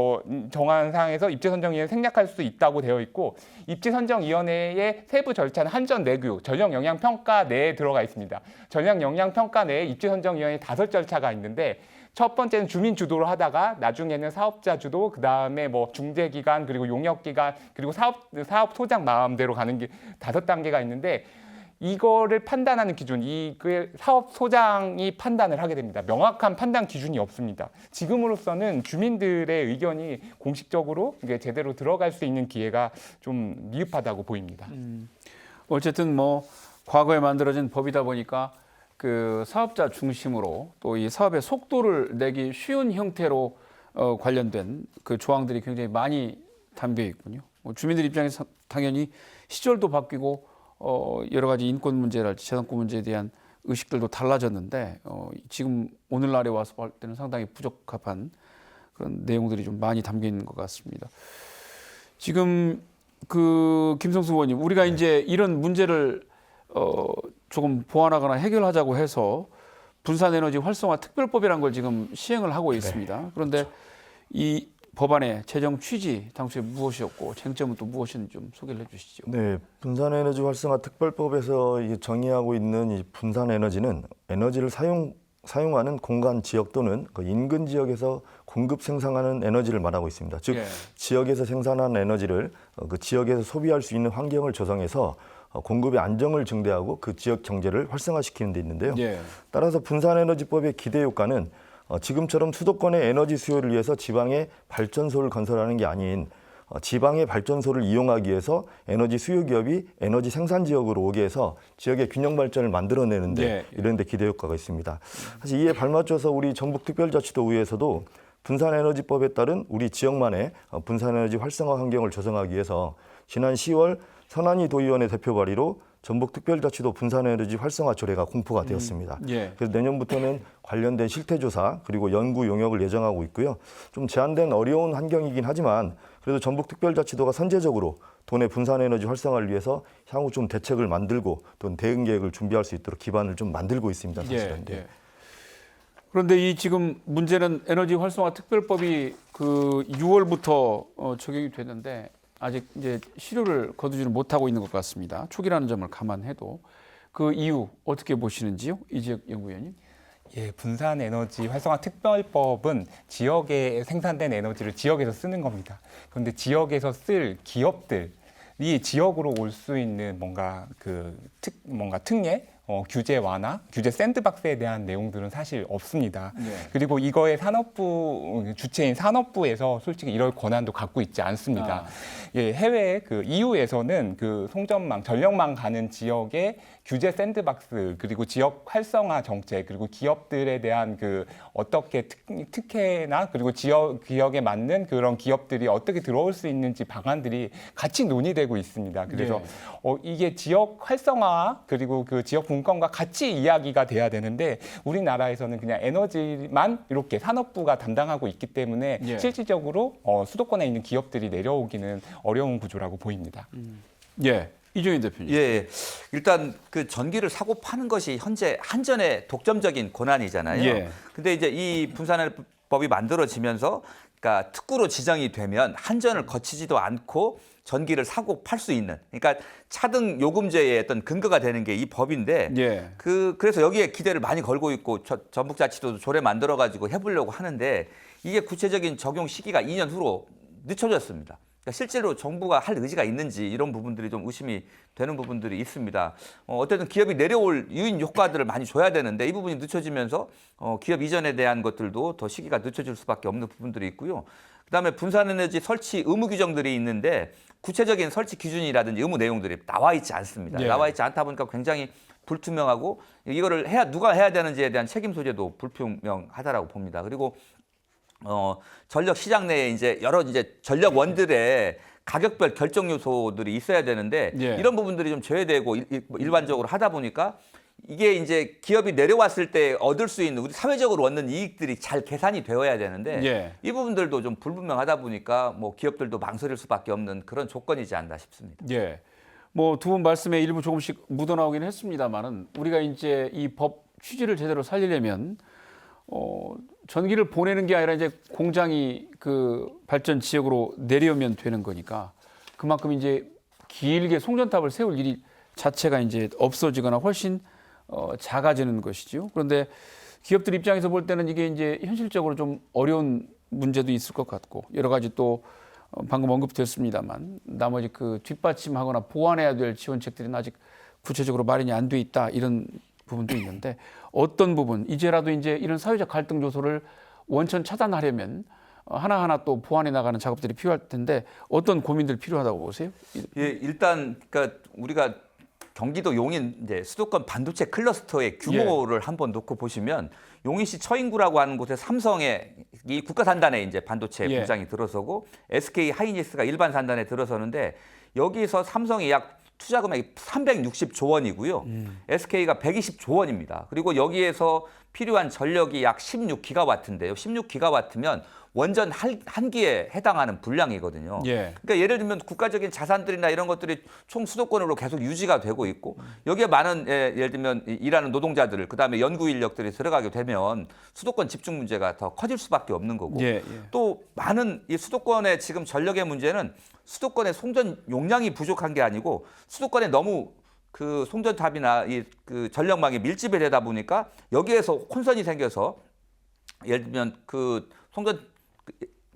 정한 상황에서 입지선정위원회 생략할 수 있다고 되어 있고, 입지선정위원회의 세부 절차는 한전 내규 전력영향평가 내에 들어가 있습니다. 전력영향평가 내에 입지선정위원회 5절차가 있는데, 첫 번째는 주민 주도로 하다가 나중에는 사업자 주도, 그 다음에 뭐 중재기관, 그리고 용역기관, 그리고 사업 소장 마음대로 가는 게 5단계가 있는데, 이거를 판단하는 기준, 사업 소장이 판단을 하게 됩니다. 명확한 판단 기준이 없습니다. 지금으로서는 주민들의 의견이 공식적으로 이게 제대로 들어갈 수 있는 기회가 좀 미흡하다고 보입니다. 어쨌든 뭐 과거에 만들어진 법이다 보니까 그 사업자 중심으로 또 이 사업의 속도를 내기 쉬운 형태로 관련된 그 조항들이 굉장히 많이 담겨 있군요. 주민들 입장에서 당연히 시절도 바뀌고 여러 가지 인권 문제랄지 재산권 문제에 대한 의식들도 달라졌는데 지금 오늘날에 와서 볼 때는 상당히 부적합한 그런 내용들이 좀 많이 담겨 있는 것 같습니다. 지금 김성수 의원님, 우리가 이제 이런 문제를 조금 보완하거나 해결하자고 해서 분산에너지 활성화 특별법이라는 걸 지금 시행을 하고 있습니다. 그런데 이 법안의 제정 취지 당초에 무엇이었고 쟁점은 또 무엇인지 좀 소개를 해주시죠. 네, 분산에너지 활성화 특별법에서 정의하고 있는 이 분산에너지는 에너지를 사용하는 공간 지역 또는 그 인근 지역에서 공급 생산하는 에너지를 말하고 있습니다. 즉 지역에서 생산한 에너지를 그 지역에서 소비할 수 있는 환경을 조성해서 공급의 안정을 증대하고 그 지역 경제를 활성화시키는 데 있는데요. 따라서 분산에너지법의 기대 효과는 지금처럼 수도권의 에너지 수요를 위해서 지방에 발전소를 건설하는 게 아닌 지방의 발전소를 이용하기 위해서 에너지 수요 기업이 에너지 생산 지역으로 오게 해서 지역의 균형 발전을 만들어내는데 이런 데 기대 효과가 있습니다. 사실 이에 발맞춰서 우리 전북특별자치도의회에서도 분산에너지법에 따른 우리 지역만의 분산에너지 활성화 환경을 조성하기 위해서 지난 10월 선한희 도의원의 대표 발의로 전북특별자치도 분산에너지 활성화 조례가 공포가 되었습니다. 그래서 내년부터는 관련된 실태조사 그리고 연구 용역을 예정하고 있고요. 좀 제한된 어려운 환경이긴 하지만 그래도 전북특별자치도가 선제적으로 도내 분산에너지 활성화를 위해서 향후 좀 대책을 만들고 또 대응 계획을 준비할 수 있도록 기반을 좀 만들고 있습니다. 사실은. 그런데 이 지금 문제는 에너지 활성화 특별법이 그 6월부터 적용이 됐는데 아직 이제 실효를 거두지는 못하고 있는 것 같습니다. 초기라는 점을 감안해도 그 이유 어떻게 보시는지요, 이지혁 연구위원님? 예, 분산 에너지 활성화 특별법은 지역에 생산된 에너지를 지역에서 쓰는 겁니다. 그런데 지역에서 쓸 기업들이 지역으로 올 수 있는 뭔가 특례, 규제 완화, 규제 샌드박스에 대한 내용들은 사실 없습니다. 그리고 이거의 산업부 주체인 산업부에서 솔직히 이럴 권한도 갖고 있지 않습니다. 예, 해외 그 EU에서는 그 송전망, 전력망 가는 지역에 규제 샌드박스 그리고 지역 활성화 정책 그리고 기업들에 대한 그 어떻게 특혜나 그리고 지역에 맞는 그런 기업들이 어떻게 들어올 수 있는지 방안들이 같이 논의되고 있습니다. 그래서 이게 지역 활성화 그리고 그 지역 분권과 같이 이야기가 돼야 되는데 우리나라에서는 그냥 에너지만 이렇게 산업부가 담당하고 있기 때문에 실질적으로 수도권에 있는 기업들이 내려오기는 어려운 구조라고 보입니다. 이종인 대표님. 일단 그 전기를 사고 파는 것이 현재 한전의 독점적인 권한이잖아요. 근데 이제 이 분산업법이 만들어지면서 그러니까 특구로 지정이 되면 한전을 거치지도 않고 전기를 사고 팔 수 있는, 그러니까 차등 요금제의 어떤 근거가 되는 게 이 법인데 그래서 여기에 기대를 많이 걸고 있고 전북자치도도 조례 만들어 가지고 해보려고 하는데 이게 구체적인 적용 시기가 2년 후로 늦춰졌습니다. 그러니까 실제로 정부가 할 의지가 있는지 이런 부분들이 좀 의심이 되는 부분들이 있습니다. 어쨌든 기업이 내려올 유인 효과들을 많이 줘야 되는데 이 부분이 늦춰지면서 기업 이전에 대한 것들도 더 시기가 늦춰질 수밖에 없는 부분들이 있고요. 그다음에 분산에너지 설치 의무 규정들이 있는데 구체적인 설치 기준이라든지 의무 내용들이 나와 있지 않습니다. 나와 있지 않다 보니까 굉장히 불투명하고 이거를 누가 해야 되는지에 대한 책임 소재도 불투명하다라고 봅니다. 그리고 전력 시장 내에 이제 여러 전력원들의 가격별 결정 요소들이 있어야 되는데 이런 부분들이 좀 제외되고 일반적으로 하다 보니까 이게 이제 기업이 내려왔을 때 얻을 수 있는 우리 사회적으로 얻는 이익들이 잘 계산이 되어야 되는데 이 부분들도 좀 불분명하다 보니까 뭐 기업들도 망설일 수밖에 없는 그런 조건이지 않나 싶습니다. 뭐 두 분 말씀에 일부 조금씩 묻어나오긴 했습니다만은 우리가 이제 이 법 취지를 제대로 살리려면 전기를 보내는 게 아니라 이제 공장이 그 발전 지역으로 내려오면 되는 거니까 그만큼 이제 길게 송전탑을 세울 일이 자체가 이제 없어지거나 훨씬 작아지는 것이죠. 그런데 기업들 입장에서 볼 때는 이게 이제 현실적으로 좀 어려운 문제도 있을 것 같고 여러 가지 또 방금 언급됐습니다만 나머지 그 뒷받침하거나 보완해야 될 지원책들은 아직 구체적으로 마련이 안 돼 있다 이런 부분도 있는데 어떤 부분 이제라도 이제 이런 사회적 갈등 요소를 원천 차단하려면 하나하나 또 보완해 나가는 작업들이 필요할 텐데 어떤 고민들 필요하다고 보세요? 일단 그러니까 우리가 경기도 용인 이제 수도권 반도체 클러스터의 규모를 한번 놓고 보시면 용인시 처인구라고 하는 곳에 삼성의 이 국가 산단에 이제 반도체 공장이 들어서고 SK 하이닉스가 일반 산단에 들어서는데 여기서 삼성이 약 투자 금액이 360조 원이고요. SK가 120조 원입니다. 그리고 여기에서 필요한 전력이 약 16기가와트인데요. 16기가와트면 원전 한 기에 해당하는 분량이거든요. 그러니까 예를 들면 국가적인 자산들이나 이런 것들이 총 수도권으로 계속 유지가 되고 있고 여기에 많은 예를 들면 일하는 노동자들 그다음에 연구 인력들이 들어가게 되면 수도권 집중 문제가 더 커질 수밖에 없는 거고 또 많은 이 수도권의 지금 전력의 문제는 수도권의 송전 용량이 부족한 게 아니고 수도권에 너무 그 송전탑이나 그 전력망이 밀집이 되다 보니까 여기에서 혼선이 생겨서 예를 들면 그 송전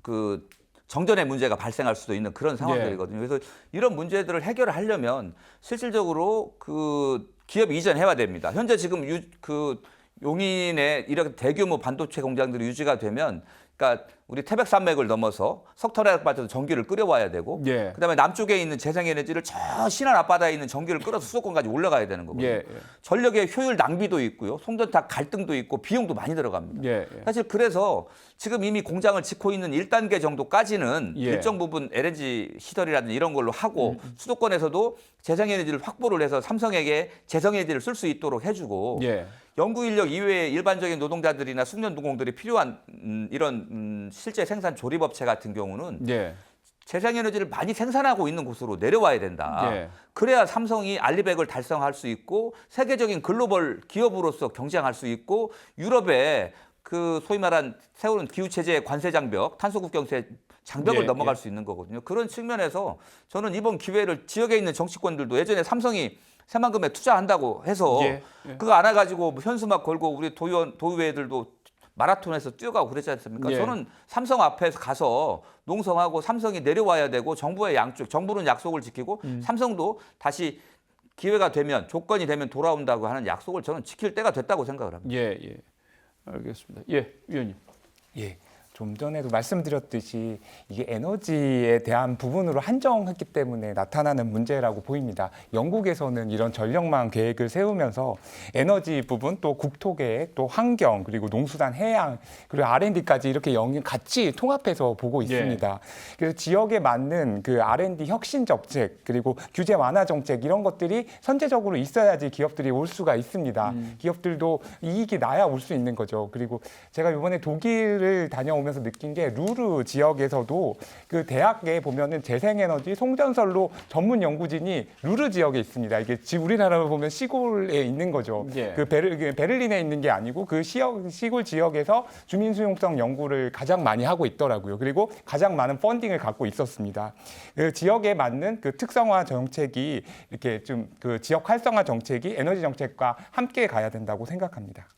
그 정전의 문제가 발생할 수도 있는 그런 상황들이거든요. 그래서 이런 문제들을 해결하려면 실질적으로 그 기업 이전해야 됩니다. 현재 지금 그 용인에 이렇게 대규모 반도체 공장들이 유지가 되면 그러니까 우리 태백산맥을 넘어서 석탄화력발전소 전기를 끌어와야 되고 예. 그다음에 남쪽에 있는 재생에너지를 저 신안 앞바다에 있는 전기를 끌어서 수도권까지 올라가야 되는 거거든요. 예. 전력의 효율 낭비도 있고요. 송전탑 갈등도 있고 비용도 많이 들어갑니다. 예. 사실 그래서 지금 이미 공장을 짓고 있는 1단계 정도까지는 예. 일정 부분 LNG 시설이라든지 이런 걸로 하고 수도권에서도 재생에너지를 확보를 해서 삼성에게 재생에너지를 쓸 수 있도록 해주고 예. 연구 인력 이외에 일반적인 노동자들이나 숙련 노동들이 필요한 이런 실제 생산 조립업체 같은 경우는 예. 재생에너지를 많이 생산하고 있는 곳으로 내려와야 된다. 예. 그래야 삼성이 알리백을 달성할 수 있고 세계적인 글로벌 기업으로서 경쟁할 수 있고 유럽에 그 소위 말한 세우는 기후체제의 관세 장벽, 탄소국경세 장벽을 예, 넘어갈 예. 수 있는 거거든요. 그런 측면에서 저는 이번 기회를 지역에 있는 정치권들도 예전에 삼성이 새만금에 투자한다고 해서 예, 예. 그거 안 해가지고 뭐 현수막 걸고 우리 도의회들도 마라톤에서 뛰어가고 그랬지 않습니까? 예. 저는 삼성 앞에서 가서 농성하고 삼성이 내려와야 되고 정부의 양쪽, 정부는 약속을 지키고 삼성도 다시 기회가 되면 조건이 되면 돌아온다고 하는 약속을 저는 지킬 때가 됐다고 생각을 합니다. 예. 예. 알겠습니다. 예, 위원님. 예. 좀 전에도 말씀드렸듯이 이게 에너지에 대한 부분으로 한정했기 때문에 나타나는 문제라고 보입니다. 영국에서는 이런 전력망 계획을 세우면서 에너지 부분, 또 국토계획, 또 환경, 그리고 농수산, 해양, 그리고 R&D까지 이렇게 같이 통합해서 보고 있습니다. 그래서 지역에 맞는 그 R&D 혁신 정책, 그리고 규제 완화 정책 이런 것들이 선제적으로 있어야지 기업들이 올 수가 있습니다. 기업들도 이익이 나야 올 수 있는 거죠. 그리고 제가 이번에 독일을 다녀오면서 느낀 게 루르 지역에서도 그 대학에 보면은 재생에너지 송전설로 전문 연구진이 루르 지역에 있습니다. 이게 우리나라로 보면 시골에 있는 거죠. 예. 그 베를린에 있는 게 아니고 그 시골 지역에서 주민 수용성 연구를 가장 많이 하고 있더라고요. 그리고 가장 많은 펀딩을 갖고 있었습니다. 그 지역에 맞는 그 특성화 정책이 이렇게 좀 그 지역 활성화 정책이 에너지 정책과 함께 가야 된다고 생각합니다.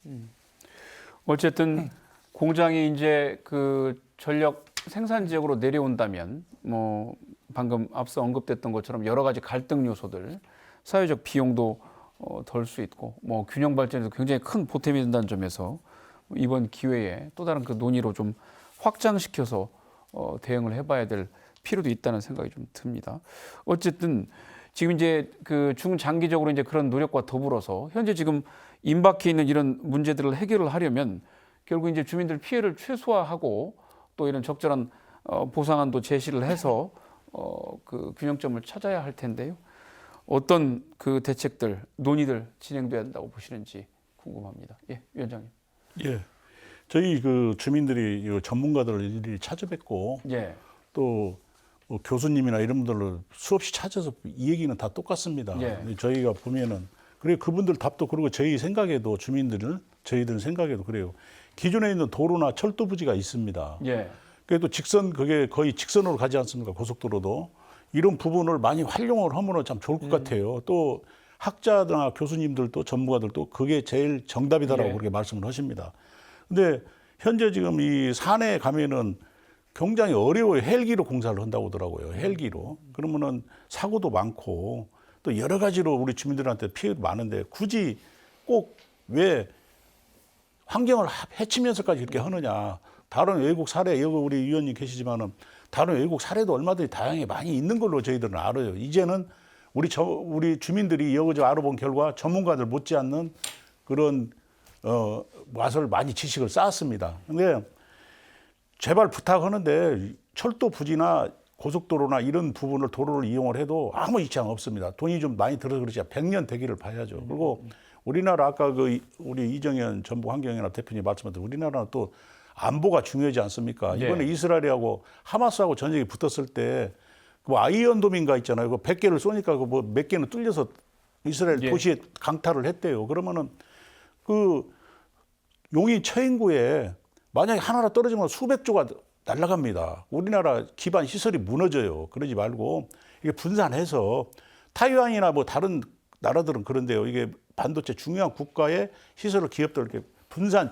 어쨌든 공장이 이제 그 전력 생산 지역으로 내려온다면 뭐 방금 앞서 언급됐던 것처럼 여러 가지 갈등 요소들, 사회적 비용도 덜 수 있고 뭐 균형 발전에도 굉장히 큰 보탬이 된다는 점에서 이번 기회에 또 다른 그 논의로 좀 확장시켜서 대응을 해봐야 될 필요도 있다는 생각이 좀 듭니다. 어쨌든 지금 이제 그 중장기적으로 이제 그런 노력과 더불어서 현재 지금 임박해 있는 이런 문제들을 해결을 하려면 결국 이제 주민들 피해를 최소화하고 또 이런 적절한 보상안도 제시를 해서 그 균형점을 찾아야 할 텐데요. 어떤 그 대책들, 논의들 진행돼야 한다고 보시는지 궁금합니다. 예, 위원장님. 예, 저희 그 주민들이 이 전문가들을 일일이 찾아뵙고 예, 또 뭐 교수님이나 이런 분들을 수없이 찾아서 이 얘기는 다 똑같습니다. 예. 저희가 보면은 그리고 그분들 답도 그러고 저희 생각에도 저희들 생각에도 그래요. 기존에 있는 도로나 철도 부지가 있습니다. 예, 그래도 그게 거의 직선으로 가지 않습니까? 고속도로도. 이런 부분을 많이 활용을 하면 참 좋을 것 같아요. 또 학자나 교수님들도 전문가들도 그게 제일 정답이다라고 예. 그렇게 말씀을 하십니다. 근데 현재 지금 이 산에 가면은 굉장히 어려워요. 헬기로 공사를 한다고 하더라고요. 헬기로. 그러면은 사고도 많고 또 여러 가지로 우리 주민들한테 피해도 많은데 굳이 꼭 왜 환경을 해치면서까지 이렇게 하느냐. 다른 외국 사례, 여기 우리 위원님 계시지만은 다른 외국 사례도 얼마든지 다양하게 많이 있는 걸로 저희들은 알아요. 이제는 우리 주민들이 여기저기 알아본 결과 전문가들 못지않는 그런 맛을 많이 지식을 쌓았습니다. 근데 제발 부탁하는데 철도 부지나 고속도로나 이런 부분을 도로를 이용을 해도 아무 이상 없습니다. 돈이 좀 많이 들어서 그렇지 100년 대기를 봐야죠. 그리고 우리나라 아까 우리 이정현 전북환경연합 대표님 말씀하신 우리나라는 또 안보가 중요하지 않습니까? 네. 이번에 이스라엘하고 하마스하고 전쟁이 붙었을 때 그 아이언돔인가 있잖아요. 그 100개를 쏘니까 그 뭐 몇 개는 뚫려서 이스라엘 예. 도시에 강탈을 했대요. 그러면은 그 용인 처인구에 만약에 하나라 떨어지면 수백 조가 날아갑니다. 우리나라 기반 시설이 무너져요. 그러지 말고 이게 분산해서 타이완이나 뭐 다른 나라들은 그런데요. 이게 반도체 중요한 국가의 시설을 기업들 이렇게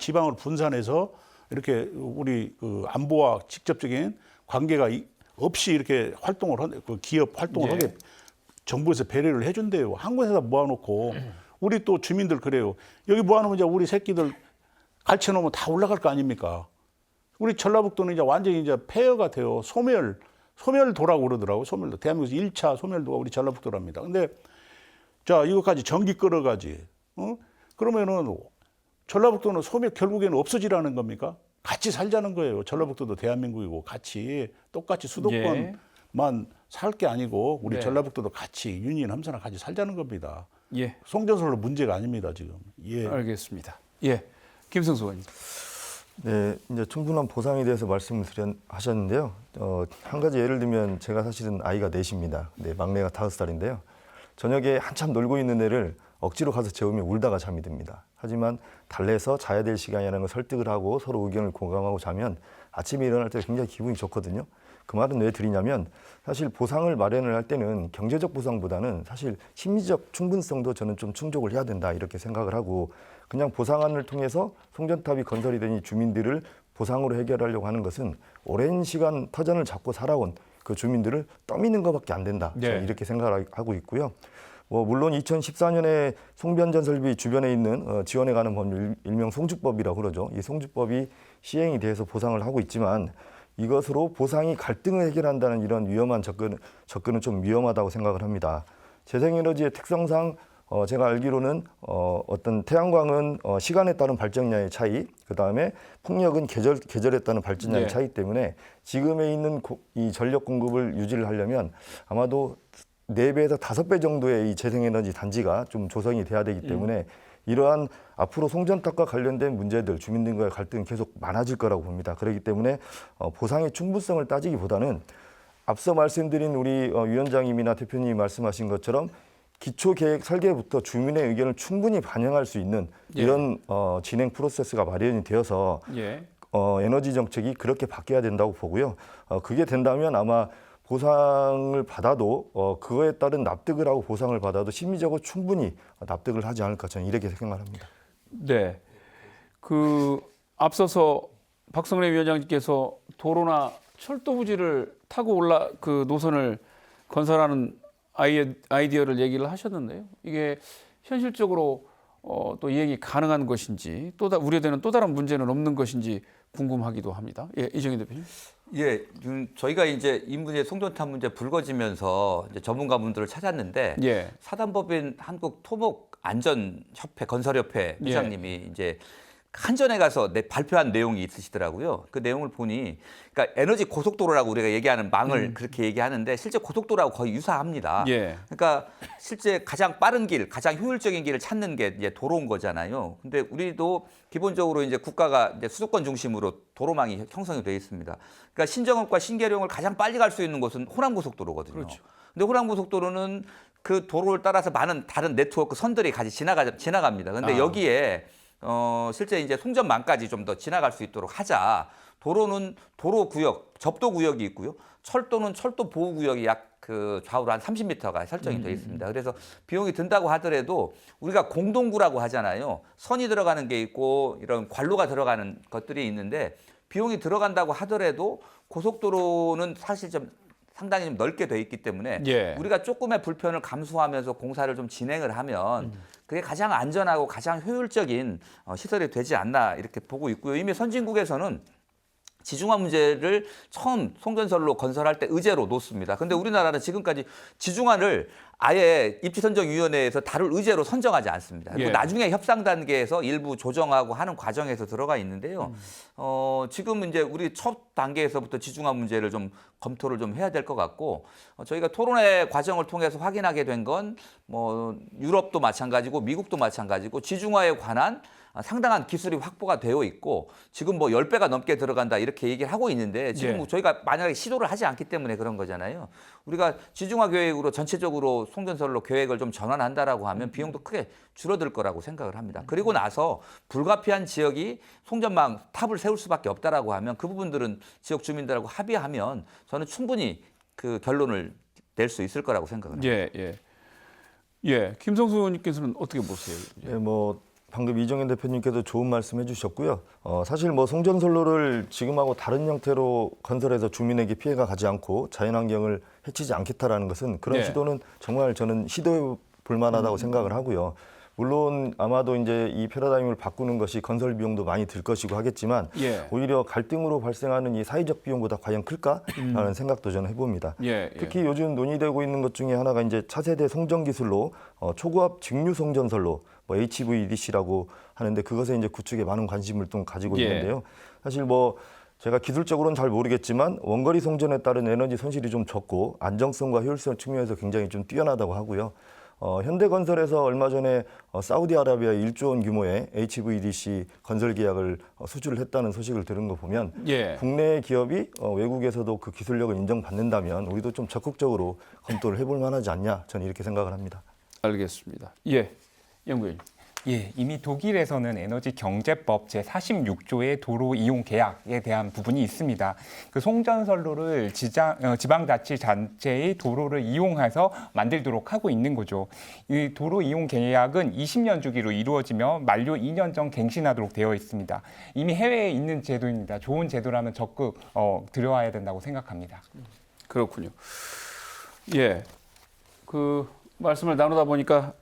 지방으로 분산해서 이렇게 우리 그 안보와 직접적인 관계가 없이 이렇게 그 기업 활동을 예. 하게 정부에서 배려를 해준대요. 한 곳에다 모아놓고 우리 또 주민들 그래요. 여기 모아놓으면 이제 우리 새끼들 갈쳐놓으면 다 올라갈 거 아닙니까? 우리 전라북도는 이제 완전히 이제 폐허가 돼요. 소멸도라고 그러더라고. 소멸도. 대한민국에서 1차 소멸도가 우리 전라북도랍니다. 근데 자, 이것까지 전기 끌어가지. 그러면은 전라북도는 결국에는 없어지라는 겁니까? 같이 살자는 거예요. 전라북도도 대한민국이고 같이 똑같이 수도권만 살 게 아니고 우리 전라북도도 같이 유니언하면서 같이 살자는 겁니다. 송전설로 문제가 아닙니다, 지금. 알겠습니다. 김성수 의원님. 네, 이제 충분한 보상에 대해서 말씀을 하셨는데요. 한 가지 예를 들면 제가 사실은 아이가 넷입니다. 네, 막내가 5살인데요. 저녁에 한참 놀고 있는 애를 억지로 가서 재우면 울다가 잠이 듭니다. 하지만 달래서 자야 될 시간이라는 걸 설득을 하고 서로 의견을 공감하고 자면 아침에 일어날 때 굉장히 기분이 좋거든요. 그 말은 왜 드리냐면 사실 보상을 마련을 할 때는 경제적 보상보다는 사실 심리적 충분성도 저는 좀 충족을 해야 된다 이렇게 생각을 하고 그냥 보상안을 통해서 송전탑이 건설이 되니 주민들을 보상으로 해결하려고 하는 것은 오랜 시간 터전을 잡고 살아온 그 주민들을 떠미는 것밖에 안 된다. 저는 이렇게 생각하고 있고요. 물론 2014년에 송변전설비 주변에 있는 지원해가는 법률 일명 송주법이라고 그러죠. 이 송주법이 시행이 돼서 보상을 하고 있지만 이것으로 보상이 갈등을 해결한다는 이런 위험한 접근은 좀 위험하다고 생각을 합니다. 재생에너지의 특성상 제가 알기로는 어떤 태양광은 시간에 따른 발전량의 차이, 그 다음에 풍력은 계절에 따른 발전량의 차이 때문에 지금에 있는 이 전력 공급을 유지를 하려면 아마도 4배에서 5배 정도의 이 재생에너지 단지가 좀 조성이 돼야 되기 때문에 이러한 앞으로 송전탑과 관련된 문제들, 주민들과의 갈등은 계속 많아질 거라고 봅니다. 그렇기 때문에 보상의 충분성을 따지기보다는 앞서 말씀드린 우리 위원장님이나 대표님이 말씀하신 것처럼 기초계획 설계부터 주민의 의견을 충분히 반영할 수 있는 이런 진행 프로세스가 마련이 되어서 에너지 정책이 그렇게 바뀌어야 된다고 보고요. 그게 된다면 아마 보상을 받아도 그거에 따른 납득을 하고 보상을 받아도 심리적으로 충분히 납득을 하지 않을까 저는 이렇게 생각합니다. 네, 앞서서 박성래 위원장님께서 도로나 철도 부지를 타고 그 노선을 건설하는 아이디어를 얘기를 하셨는데요. 이게 현실적으로 또 이행이 가능한 것인지 또 우려되는 또 다른 문제는 없는 것인지 궁금하기도 합니다. 이정희 대표님. 저희가 이제 이 문제 송전탑 문제 불거지면서 이제 전문가분들을 찾았는데 사단법인 한국토목안전협회 건설협회 회장님이 이제 한전에 가서 발표한 내용이 있으시더라고요. 그 내용을 보니, 그러니까 에너지 고속도로라고 우리가 얘기하는 망을 그렇게 얘기하는데 실제 고속도로하고 거의 유사합니다. 그러니까 실제 가장 빠른 길, 가장 효율적인 길을 찾는 게 이제 도로인 거잖아요. 근데 우리도 기본적으로 이제 국가가 이제 수도권 중심으로 도로망이 형성이 되어 있습니다. 그러니까 신정읍과 신계룡을 가장 빨리 갈 수 있는 곳은 호남고속도로거든요. 그렇죠. 근데 호남고속도로는 그 도로를 따라서 많은 다른 네트워크 선들이 같이 지나갑니다. 근데 여기에 실제 이제 송전망까지 좀 더 지나갈 수 있도록 하자. 도로는 도로구역, 접도구역이 있고요. 철도는 철도 보호구역이 약 좌우로 한 30m가 설정이 되어 있습니다. 그래서 비용이 든다고 하더라도 우리가 공동구라고 하잖아요. 선이 들어가는 게 있고 이런 관로가 들어가는 것들이 있는데 비용이 들어간다고 하더라도 고속도로는 사실 좀 상당히 좀 넓게 돼 있기 때문에 우리가 조금의 불편을 감수하면서 공사를 좀 진행을 하면 그게 가장 안전하고 가장 효율적인 시설이 되지 않나 이렇게 보고 있고요. 이미 선진국에서는 지중화 문제를 처음 송전설로 건설할 때 의제로 놓습니다. 근데 우리나라는 지금까지 지중화를 아예 입지선정위원회에서 다룰 의제로 선정하지 않습니다. 그리고 나중에 협상 단계에서 일부 조정하고 하는 과정에서 들어가 있는데요. 지금 이제 우리 첫 단계에서부터 지중화 문제를 좀 검토를 좀 해야 될 것 같고 저희가 토론회 과정을 통해서 확인하게 된 건 유럽도 마찬가지고 미국도 마찬가지고 지중화에 관한 상당한 기술이 확보가 되어 있고 지금 10배가 넘게 들어간다 이렇게 얘기를 하고 있는데 지금 저희가 만약에 시도를 하지 않기 때문에 그런 거잖아요. 우리가 지중화 계획으로 전체적으로 송전설로 계획을 좀 전환한다라고 하면 비용도 크게 줄어들 거라고 생각을 합니다. 그리고 나서 불가피한 지역이 송전망 탑을 세울 수밖에 없다라고 하면 그 부분들은 지역 주민들하고 합의하면 저는 충분히 그 결론을 낼 수 있을 거라고 생각을 합니다. 김성수 의원님께서는 어떻게 보세요? 방금 이정현 대표님께도 좋은 말씀 해주셨고요. 사실 송전선로를 지금하고 다른 형태로 건설해서 주민에게 피해가 가지 않고 자연환경을 해치지 않겠다라는 것은 그런 시도는 정말 저는 시도해 볼 만하다고 생각을 하고요. 물론 아마도 이제 이 패러다임을 바꾸는 것이 건설 비용도 많이 들 것이고 하겠지만 오히려 갈등으로 발생하는 이 사회적 비용보다 과연 클까라는 생각도 저는 해봅니다. 특히 요즘 논의되고 있는 것 중에 하나가 이제 차세대 송전 기술로 초고압 직류 송전설로 뭐 HVDC라고 하는데 그것에 이제 구축에 많은 관심을 좀 가지고 있는데요. 사실 뭐 제가 기술적으로는 잘 모르겠지만 원거리 송전에 따른 에너지 손실이 좀 적고 안정성과 효율성 측면에서 굉장히 좀 뛰어나다고 하고요. 현대건설에서 얼마 전에 사우디아라비아 1조 원 규모의 HVDC 건설 계약을 수주를 했다는 소식을 들은 거 보면 국내 기업이 외국에서도 그 기술력을 인정받는다면 우리도 좀 적극적으로 검토를 해볼 만하지 않냐 저는 이렇게 생각을 합니다. 알겠습니다. 연구위원님. 이미 독일에서는 에너지 경제법 제46조의 도로 이용 계약에 대한 부분이 있습니다. 그 송전선로를 지방자치단체의 도로를 이용해서 만들도록 하고 있는 거죠. 이 도로 이용 계약은 20년 주기로 이루어지며 만료 2년 전 갱신하도록 되어 있습니다. 이미 해외에 있는 제도입니다. 좋은 제도라면 적극 들여와야 된다고 생각합니다. 그렇군요. 그 말씀을 나누다 보니까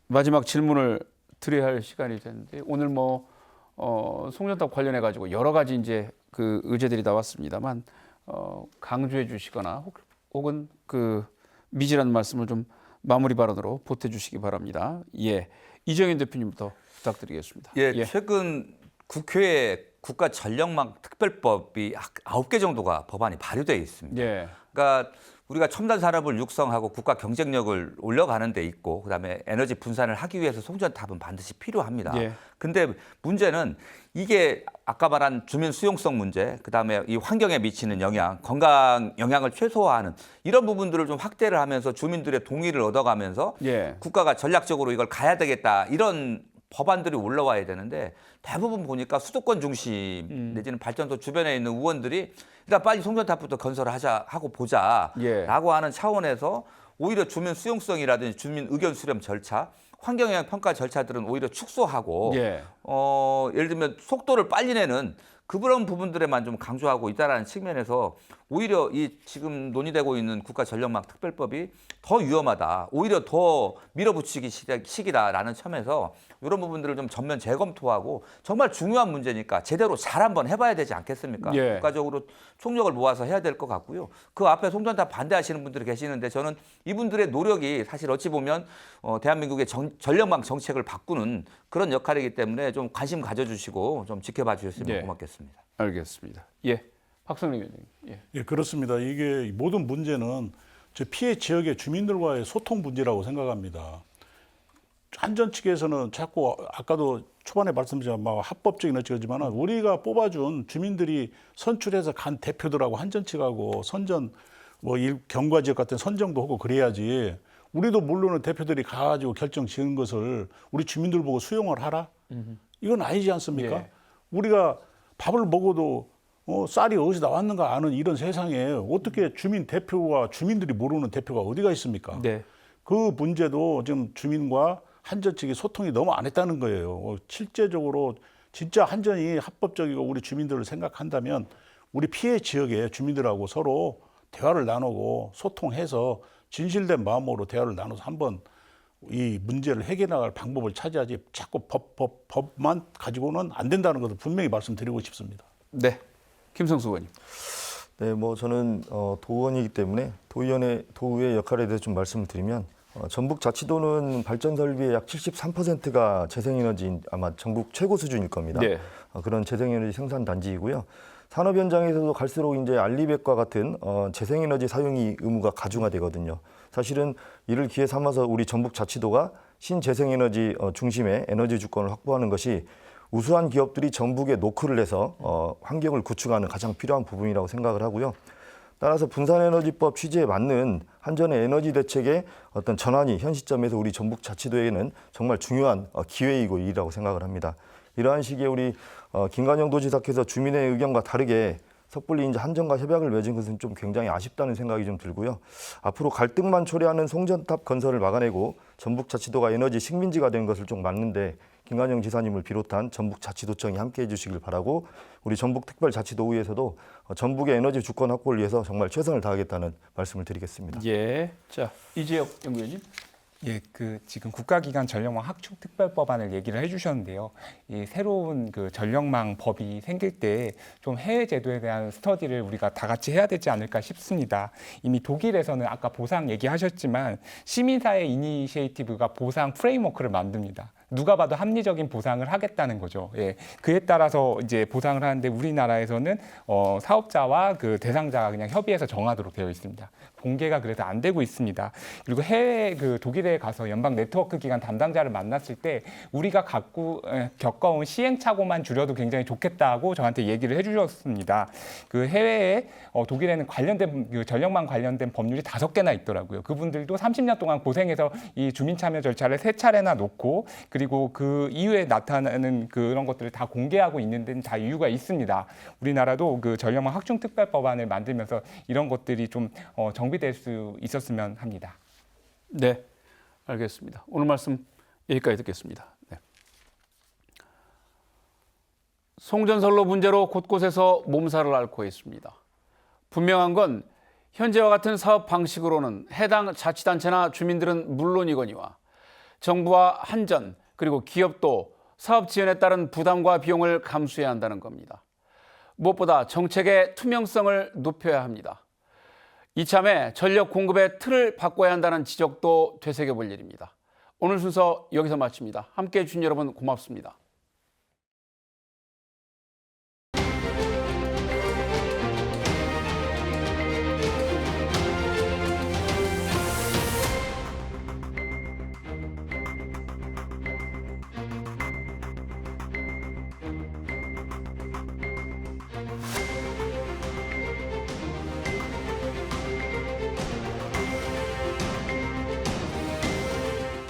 마지막 질문을 드려야 할 시간이 됐는데 오늘 뭐 송전탑 관련해 가지고 여러 가지 이제 그 의제들이 나왔습니다만 강조해 주시거나 혹은 그 미지라는 말씀을 좀 마무리 발언으로 보태 주시기 바랍니다. 이정현 대표님부터 부탁드리겠습니다. 최근 국회에 국가전력망 특별법이 9개 정도가 법안이 발의되어 있습니다. 그러니까 우리가 첨단 산업을 육성하고 국가 경쟁력을 올려가는 데 있고 그다음에 에너지 분산을 하기 위해서 송전탑은 반드시 필요합니다. 근데 문제는 이게 아까 말한 주민 수용성 문제, 그다음에 이 환경에 미치는 영향, 건강 영향을 최소화하는 이런 부분들을 좀 확대를 하면서 주민들의 동의를 얻어가면서 국가가 전략적으로 이걸 가야 되겠다 이런 법안들이 올라와야 되는데 대부분 보니까 수도권 중심 내지는 발전소 주변에 있는 의원들이 일단 빨리 송전탑부터 건설하자 하고 보자라고 하는 차원에서 오히려 주민 수용성이라든지 주민 의견 수렴 절차, 환경영향 평가 절차들은 오히려 축소하고 예를 들면 속도를 빨리 내는 그런 부분들에만 좀 강조하고 있다라는 측면에서 오히려 이 지금 논의되고 있는 국가전력망 특별법이 더 위험하다, 오히려 더 밀어붙이기 시기다라는 점에서 이런 부분들을 좀 전면 재검토하고 정말 중요한 문제니까 제대로 잘 한번 해봐야 되지 않겠습니까? 국가적으로 총력을 모아서 해야 될 것 같고요. 그 앞에 송전탑 반대하시는 분들이 계시는데 저는 이분들의 노력이 사실 어찌 보면 대한민국의 전력망 정책을 바꾸는 그런 역할이기 때문에 좀 관심 가져주시고 좀 지켜봐 주셨으면 고맙겠습니다. 알겠습니다. 박성림 위원님. 그렇습니다. 이게 모든 문제는 피해 지역의 주민들과의 소통 문제라고 생각합니다. 한전 측에서는 자꾸 아까도 초반에 말씀드린 합법적인 어찌지만 우리가 뽑아준 주민들이 선출해서 간 대표들하고 한전 측하고 선전 경과 지역 같은 선정도 하고 그래야지 우리도 모르는 대표들이 가가지고 결정 지은 것을 우리 주민들 보고 수용을 하라? 이건 아니지 않습니까? 우리가 밥을 먹어도 쌀이 어디서 나왔는가 아는 이런 세상에 어떻게 주민 대표와 주민들이 모르는 대표가 어디가 있습니까? 그 문제도 지금 주민과 한전 측이 소통이 너무 안 했다는 거예요. 실제적으로 진짜 한전이 합법적이고 우리 주민들을 생각한다면 우리 피해 지역의 주민들하고 서로 대화를 나누고 소통해서 진실된 마음으로 대화를 나눠서 한번 이 문제를 해결해 나갈 방법을 찾아야지 자꾸 법만 가지고는 안 된다는 것을 분명히 말씀드리고 싶습니다. 김성수 의원님. 저는 도의원이기 때문에 도의회 역할에 대해서 좀 말씀을 드리면 전북자치도는 발전 설비의 약 73%가 재생에너지인 아마 전국 최고 수준일 겁니다. 그런 재생에너지 생산 단지이고요. 산업 현장에서도 갈수록 이제 알리백과 같은 재생에너지 사용이 의무가 가중화되거든요. 사실은 이를 기회 삼아서 우리 전북자치도가 신재생에너지 중심의 에너지 주권을 확보하는 것이 우수한 기업들이 전북에 노크를 해서 환경을 구축하는 가장 필요한 부분이라고 생각을 하고요. 따라서 분산에너지법 취지에 맞는 한전의 에너지 대책의 어떤 전환이 현 시점에서 우리 전북자치도에는 정말 중요한 기회이고 일이라고 생각을 합니다. 이러한 시기에 우리 김관영 도지사께서 주민의 의견과 다르게 섣불리 이제 한전과 협약을 맺은 것은 좀 굉장히 아쉽다는 생각이 좀 들고요. 앞으로 갈등만 초래하는 송전탑 건설을 막아내고 전북자치도가 에너지 식민지가 된 것을 좀 막는데 김관영 지사님을 비롯한 전북자치도청이 함께해 주시길 바라고 우리 전북특별자치도의회에서도 전북의 에너지 주권 확보를 위해서 정말 최선을 다하겠다는 말씀을 드리겠습니다. 자, 이재혁 연구위원님. 예, 지금 국가기관 전력망 확충 특별법안을 얘기를 해주셨는데요. 이 새로운 전력망 법이 생길 때 좀 해외 제도에 대한 스터디를 우리가 다 같이 해야 되지 않을까 싶습니다. 이미 독일에서는 아까 보상 얘기하셨지만 시민사회 이니시에이티브가 보상 프레임워크를 만듭니다. 누가 봐도 합리적인 보상을 하겠다는 거죠. 예, 그에 따라서 이제 보상을 하는데 우리나라에서는 사업자와 대상자가 그냥 협의해서 정하도록 되어 있습니다. 공개가 그래서 안 되고 있습니다. 그리고 해외 독일에 가서 연방 네트워크 기관 담당자를 만났을 때 우리가 겪어온 시행착오만 줄여도 굉장히 좋겠다고 저한테 얘기를 해주셨습니다. 해외에 독일에는 관련된 전력망 관련된 법률이 5개나 있더라고요. 그분들도 30년 동안 고생해서 이 주민참여 절차를 3차례나 놓고 그리고 그 이후에 나타나는 그런 것들을 다 공개하고 있는 데는 다 이유가 있습니다. 우리나라도 전력망 확충 특별법안을 만들면서 이런 것들이 좀 정비될 수 있었으면 합니다. 네, 알겠습니다. 오늘 말씀 여기까지 듣겠습니다. 네. 송전선로 문제로 곳곳에서 몸살을 앓고 있습니다. 분명한 건 현재와 같은 사업 방식으로는 해당 자치단체나 주민들은 물론이거니와 정부와 한전 그리고 기업도 사업 지연에 따른 부담과 비용을 감수해야 한다는 겁니다. 무엇보다 정책의 투명성을 높여야 합니다. 이참에 전력 공급의 틀을 바꿔야 한다는 지적도 되새겨볼 일입니다. 오늘 순서 여기서 마칩니다. 함께해 주신 여러분 고맙습니다.